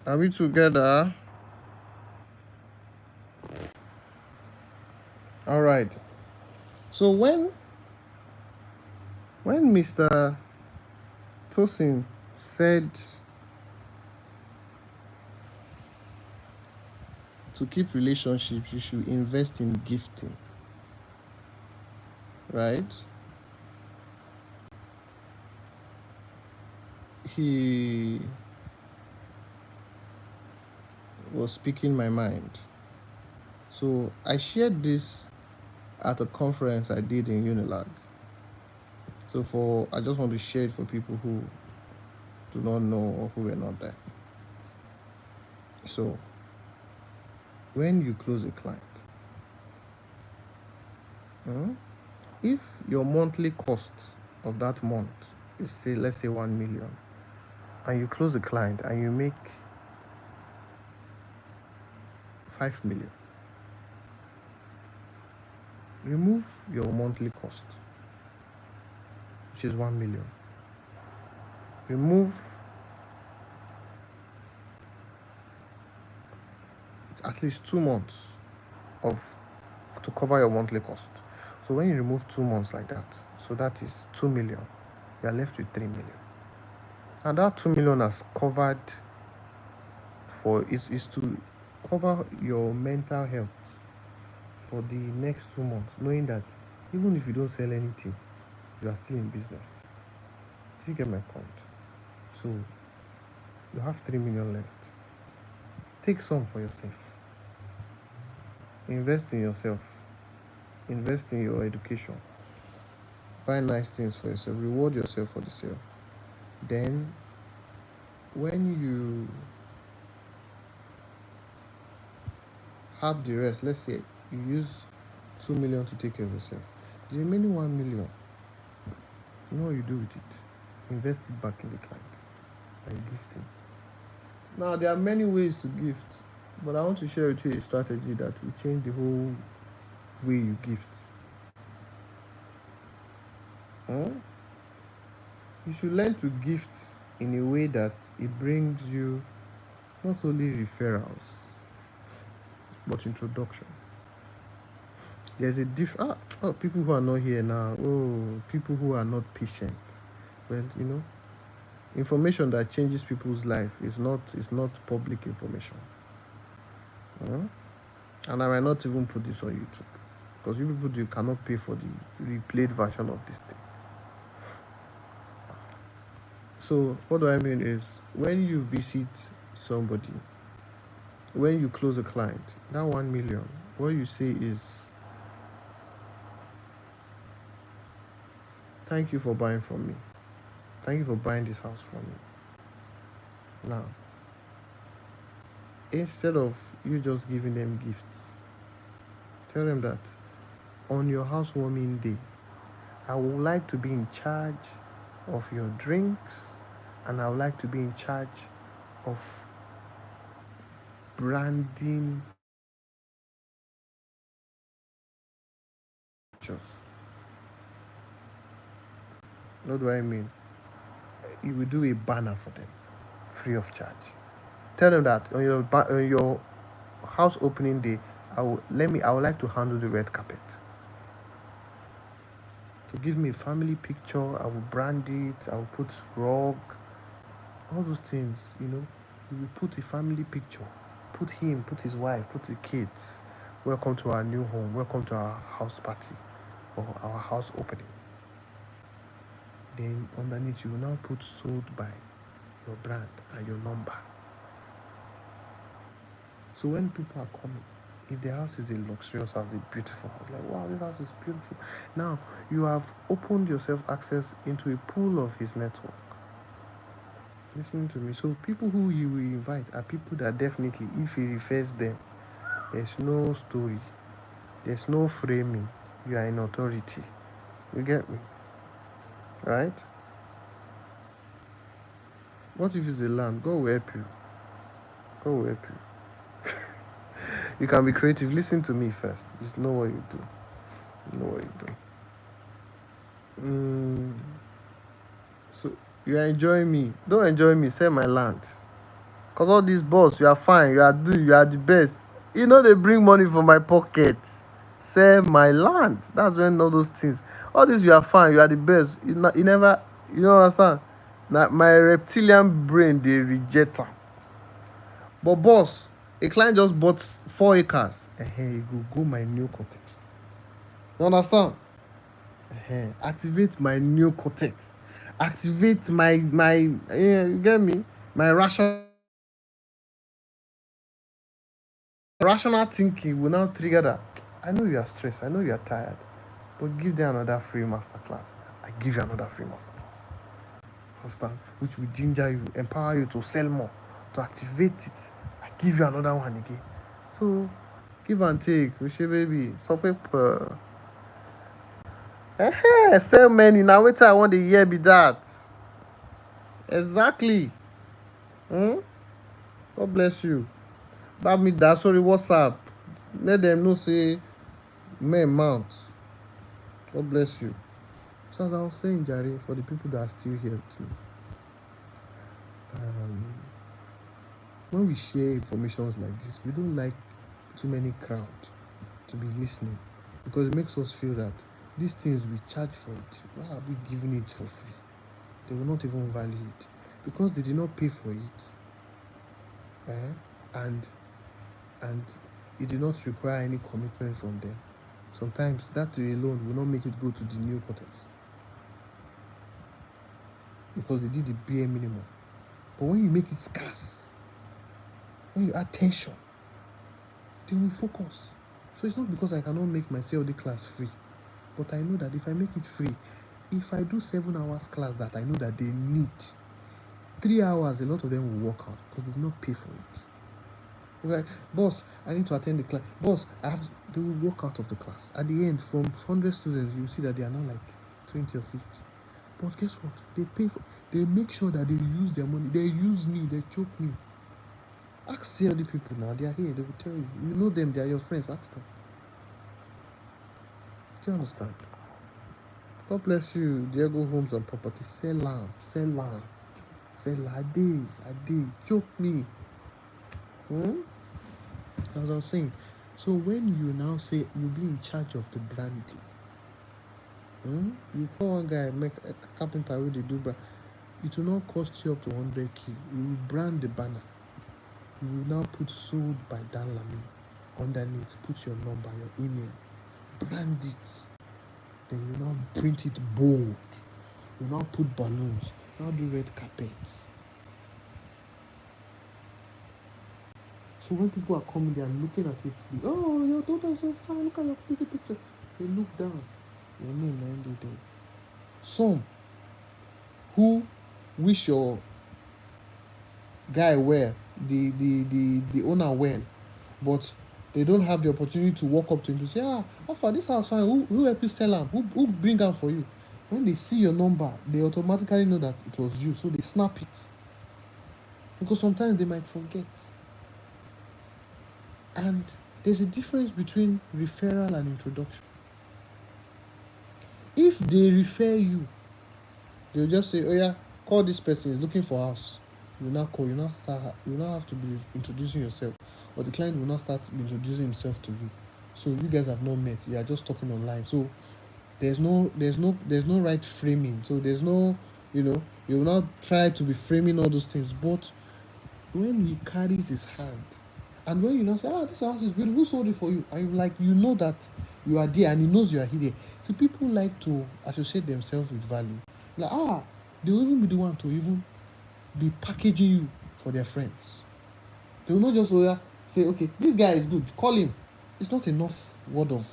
Speaker 1: Are we together? All right. So when Mr. Tosin said to keep relationships, you should invest in gifting, right? He was speaking my mind. So I shared this at a conference I did in Unilag. So I just want to share it for people who do not know or who were not there. So when you close a client, if your monthly cost of that month is, let's say 1 million, and you close a client and you make 5 million, remove your monthly cost, which is 1 million. Remove at least 2 months to cover your monthly cost. So when you remove 2 months like that, so that is 2 million, you are left with 3 million. And that 2 million has covered is to cover your mental health for the next 2 months, knowing that even if you don't sell anything, you are still in business. Do you get my point? So you have 3 million left. Take some for yourself. Invest in yourself. Invest in your education. Buy nice things for yourself. Reward yourself for the sale. Then when you have the rest, let's say you use 2 million to take care of yourself, the remaining 1 million, you know what you do with it? Invest it back in the client by gifting. Now there are many ways to gift, but I want to share with you a strategy that will change the whole way you gift. You should learn to gift in a way that it brings you not only referrals but introduction. There's a different people who are not here now. People who are not patient. Well, information that changes people's life is not public information. And I might not even put this on YouTube because you people cannot pay for the replayed version of this thing. So what do I mean is when you visit somebody, when you close a client, that 1 million, what you say is, thank you for buying from me. Thank you for buying this house from me. Now, instead of you just giving them gifts, tell them that on your housewarming day, I would like to be in charge of your drinks, and I would like to be in charge of branding pictures. What do I mean? You will do a banner for them, free of charge. Tell them that on your house opening day, I would like to handle the red carpet. To give me a family picture, I will brand it, I will put rug, all those things, you know. We will put a family picture, put him, put his wife, put the kids. Welcome to our new home, welcome to our house party or our house opening. Then underneath you will now put sold by your brand and your number. So when people are coming, if the house is a luxurious house, a beautiful house, like, wow, this house is beautiful. Now you have opened yourself access into a pool of his network. Listen to me. So people who you will invite are people that definitely, if he refers them, there's no story, there's no framing. You are in authority. You get me? Right? What if it's a land? God will help you. God will help you. You can be creative. Listen to me first. Just know what you do. Know what you do. So you are enjoying me. Don't enjoy me. Sell my land. Cause all these boss, you are fine. You are the best. You know they bring money from my pocket. Sell my land. That's when all those things. All this you are fine. You are the best. You never. You don't understand. Now my reptilian brain they reject am. But boss, a client just bought 4 acres. Hey, go my new cortex. You understand? Activate my new cortex. Activate my you get me? My rational thinking will now trigger that. I know you are stressed. I know you are tired. But give them another free masterclass. I give you another free masterclass. Understand? Which will ginger you, empower you to sell more, to activate it. I give you another one again. So give and take. We should baby. So people. Sell many. Now wait till I want the year be that. Exactly. God bless you. That sorry, WhatsApp. Let them know say men mount. God bless you. So as I was saying, Jare, for the people that are still here too, when we share informations like this, we don't like too many crowd to be listening, because it makes us feel that these things we charge for it. Why are we giving it for free? They will not even value it because they did not pay for it. And it did not require any commitment from them. Sometimes that alone will not make it go to the new cortex because they did the bare minimum. But when you make it scarce, when you add tension, they will focus. So it's not because I cannot make my CLD class free, but I know that if I make it free, if I do 7 hours class that I know that they need, 3 hours, a lot of them will walk out because they did not pay for it. Like, boss, I need to attend the class. Boss, they will walk out of the class. At the end, from 100 students, you see that they are now like 20 or 50. But guess what? They make sure that they use their money. They use me, they choke me. Ask the other people now, they are here, they will tell you. You know them, they are your friends, ask them. Do you understand? God bless you, Diego Homes and Property. Sell land. I did. Choke me. As I was saying, so when you now say you'll be in charge of the branding, you call one guy, make a carpenter who they do, but it will not cost you up to 100k. You will brand the banner. You will now put sold by Dan Lamy underneath. Put your number, your email, brand it. Then you now print it bold. You now put balloons. Now do red carpet. So when people are coming, they are looking at it. Oh, your daughter is so fine. Look at your pretty picture. They look down. Your name na end there. Some who wish your guy well, the owner well, but they don't have the opportunity to walk up to him to say, how far this house fine? Who help you sell am? Who bring am for you? When they see your number, they automatically know that it was you, so they snap it. Because sometimes they might forget. And there's a difference between referral and introduction. If they refer you, they'll just say, oh yeah, call this person, he's looking for house. You now call, you now have to be introducing yourself, or the client will not start introducing himself to you. So you guys have not met, you are just talking online. So there's no right framing. So there's no, you will not try to be framing all those things. But when he carries his hand, and when you now say, this house is beautiful, who sold it for you? And you know that you are there, and he knows you are here. So people like to associate themselves with value. Like, they will even be the one to even be packaging you for their friends. They will not just say, okay, this guy is good, call him. It's not enough word of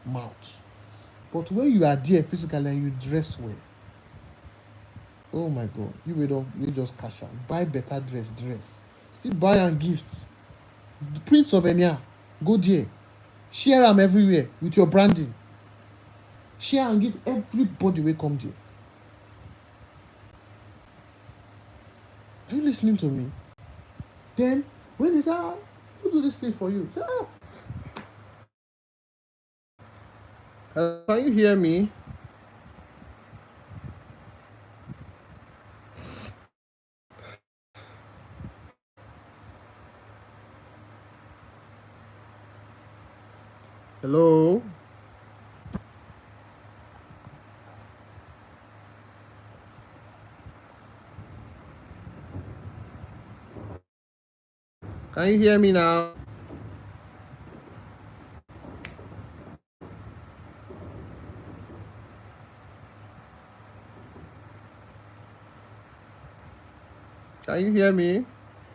Speaker 1: mouth. But when you are there physically and you dress well, oh my God, you just cash out. Buy better dress. Still buy and gifts. The print souvenir, go there. Share them everywhere with your branding. Share and give everybody will come there. Are you listening to me? Then when they say, who do this thing for you? Say, can you hear me? Hello? Can you hear me now? Can you hear me?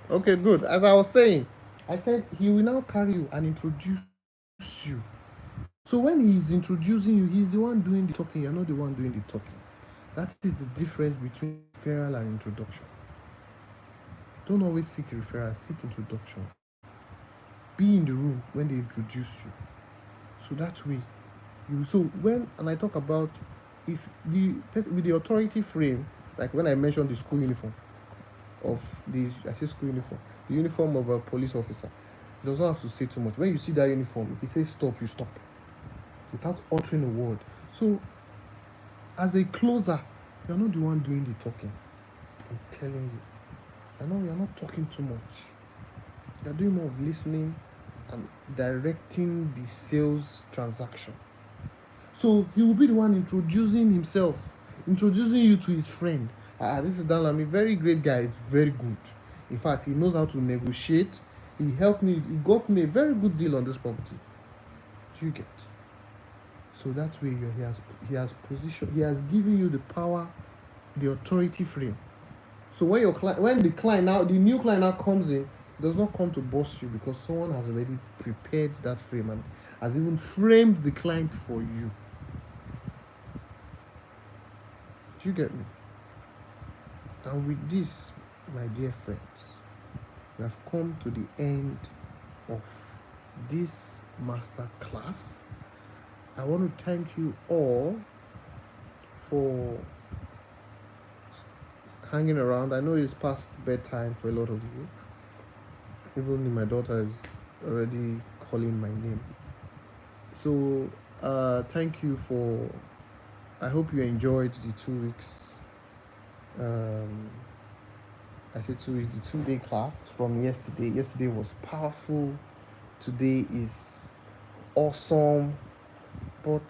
Speaker 1: Okay, good. As I was saying, I said he will now carry you and introduce you. So when he's introducing you, he's the one doing the talking. You're not the one doing the talking. That is the difference between referral and introduction. Don't always seek referral, seek introduction. Be in the room when they introduce you. So that way, and I talk about if with the authority frame, like when I mentioned the school uniform school uniform, the uniform of a police officer, he does not have to say too much. When you see that uniform, if he says stop, you stop without uttering a word. So as a closer, you're not the one doing the talking. I'm telling you, you're not talking too much. You're doing more of listening and directing the sales transaction. So he will be the one introducing himself, introducing you to his friend. This is Danlami, very great guy, very good. In fact, he knows how to negotiate. He helped me, he got me a very good deal on this property. Do you get? So that way he has given you the power, the authority frame. So when the new client now comes in, it does not come to boss you, because someone has already prepared that frame and has even framed the client for you. Do you get me? And with this, my dear friends, we have come to the end of this master class. I want to thank you all for hanging around. I know it's past bedtime for a lot of you. Even my daughter is already calling my name. So thank you I hope you enjoyed the 2 weeks. I said 2 weeks, the 2-day class from yesterday. Yesterday was powerful. Today is awesome. But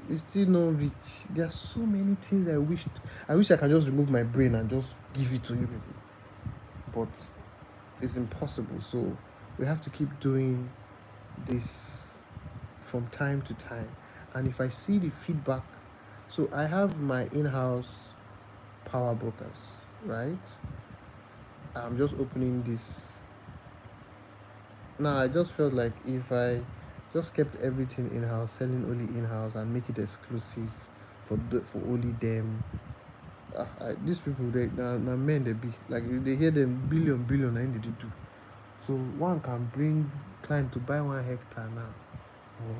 Speaker 1: it's still not rich. There are so many things I wish I can just remove my brain and just give it to you people. But it's impossible. So we have to keep doing this from time to time. And if I see the feedback, so I have my in-house power brokers, right? I'm just opening this Now I just felt like if I just kept everything in house, selling only in house, and make it exclusive for only them. These people, they now men they be like, they hear them billion and they do. So one can bring client to buy 1 hectare now, or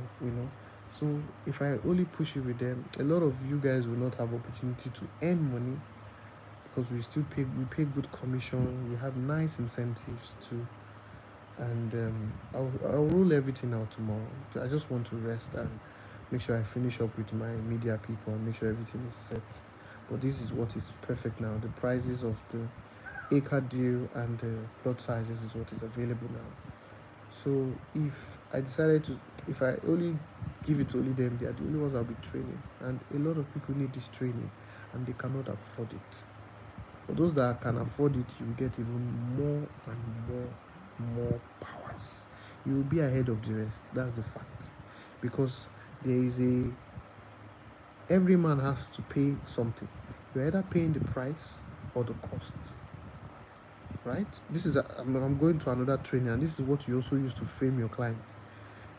Speaker 1: So if I only push it with them, a lot of you guys will not have opportunity to earn money, because we pay good commission, we have nice incentives too, and I'll roll everything out tomorrow. I just want to rest and make sure I finish up with my media people and make sure everything is set. But this is what is perfect now. The prices of the acre deal and the plot sizes is what is available now. So if I only give it to only them, they are the only ones I'll be training. And a lot of people need this training and they cannot afford it. For those that can afford it, you will get even more and more powers. You will be ahead of the rest. That's the fact. Because there is every man has to pay something. You're either paying the price or the cost. Right? I'm going to another training, and this is what you also use to frame your client.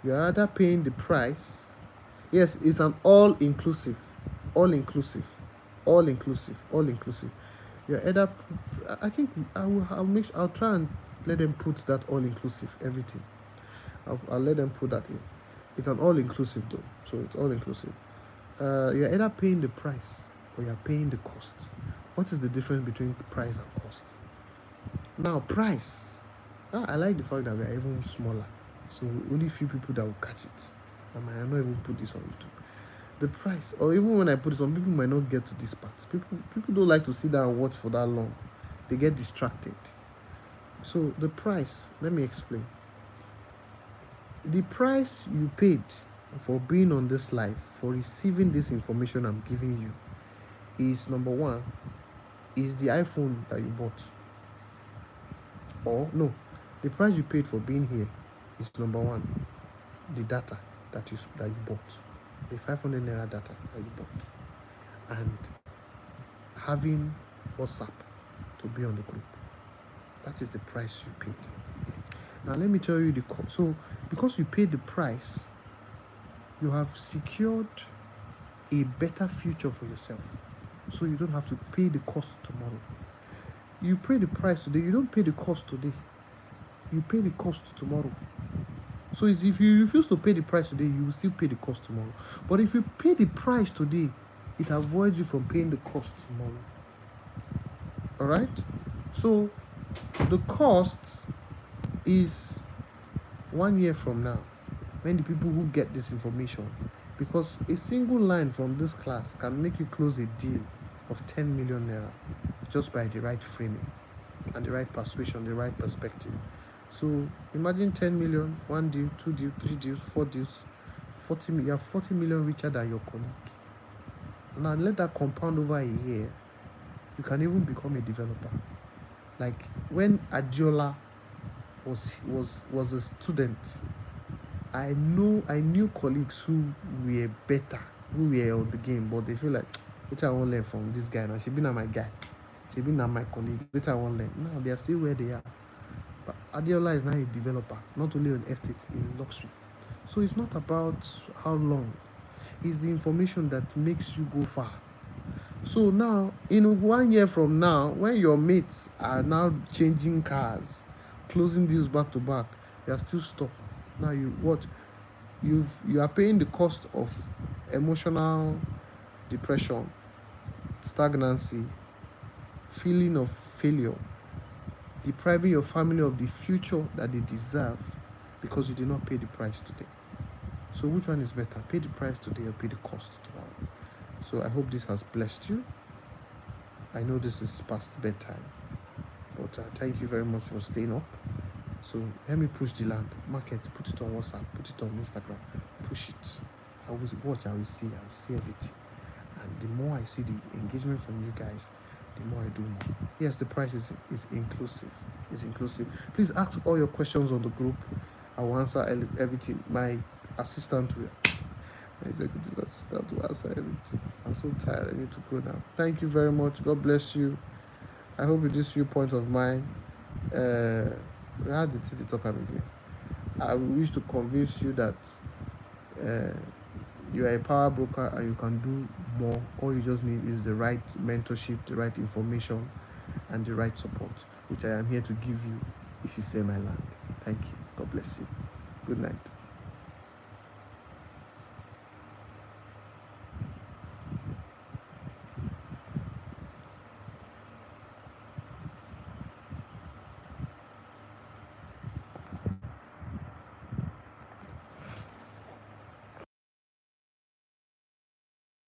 Speaker 1: You're either paying the price. Yes, it's an all-inclusive. You're either, I think I'll try and let them put that all-inclusive everything. I'll let them put that in. It's an all-inclusive though, so it's all-inclusive. You're either paying the price or you're paying the cost. What is the difference between price and cost? Now, price. I like the fact that we are even smaller, so only few people that will catch it. I might not even put this on YouTube. The price, or even when I put it, some people might not get to this part. People don't like to sit down and watch for that long. They get distracted. So the price, let me explain. The price you paid for being on this life, for receiving this information I'm giving you, is number one, is the iPhone that you bought. Or no, the price you paid for being here is number one, the data that you bought, the 500 naira data that you bought, and having WhatsApp to be on the group. That is the price you paid. Now let me tell you the cost. So because you paid the price, you have secured a better future for yourself. So you don't have to pay the cost tomorrow. You pay the price today, you don't pay the cost today. You pay the cost tomorrow. So if you refuse to pay the price today, you will still pay the cost tomorrow. But if you pay the price today, it avoids you from paying the cost tomorrow. Alright? So the cost is 1 year from now, when the people who get this information, because a single line from this class can make you close a deal of 10 million naira just by the right framing and the right persuasion, the right perspective. So imagine 10 million, 1 deal, 2 deals, 3 deals, 4 deals, 40 million. You have 40 million richer than your colleague. Now let that compound over a year. You can even become a developer. Like when Adiola was a student, I knew colleagues who were better, who were on the game, but they feel like, what I want to learn from this guy now. She been my guy. She been my colleague. What I want to learn. Now they are still where they are. But Adiola is now a developer, not only on estate, in luxury. So it's not about how long. It's the information that makes you go far. So now, in 1 year from now, when your mates are now changing cars, closing deals back to back, they are still stuck. Now you are paying the cost of emotional depression, stagnancy, feeling of failure, depriving your family of the future that they deserve because you did not pay the price today. So which one is better? Pay the price today or pay the cost tomorrow? So I hope this has blessed you. I know this is past bedtime, but thank you very much for staying up. So let me push the land market, put it on WhatsApp, put it on Instagram, push it. I will watch, I will see everything. And the more I see the engagement from you guys, the more I do more. Yes, the price is inclusive. It's inclusive. Please ask all your questions on the group. I will answer everything. My executive assistant will answer everything. I'm so tired. I need to go now. Thank you very much. God bless you. I hope with this few points of mine, how did the talk again? I wish to convince you that uh, you are a power broker and you can do more. All you just need is the right mentorship, the right information, and the right support, which I am here to give you if you sell my land. Thank you. God bless you. Good night.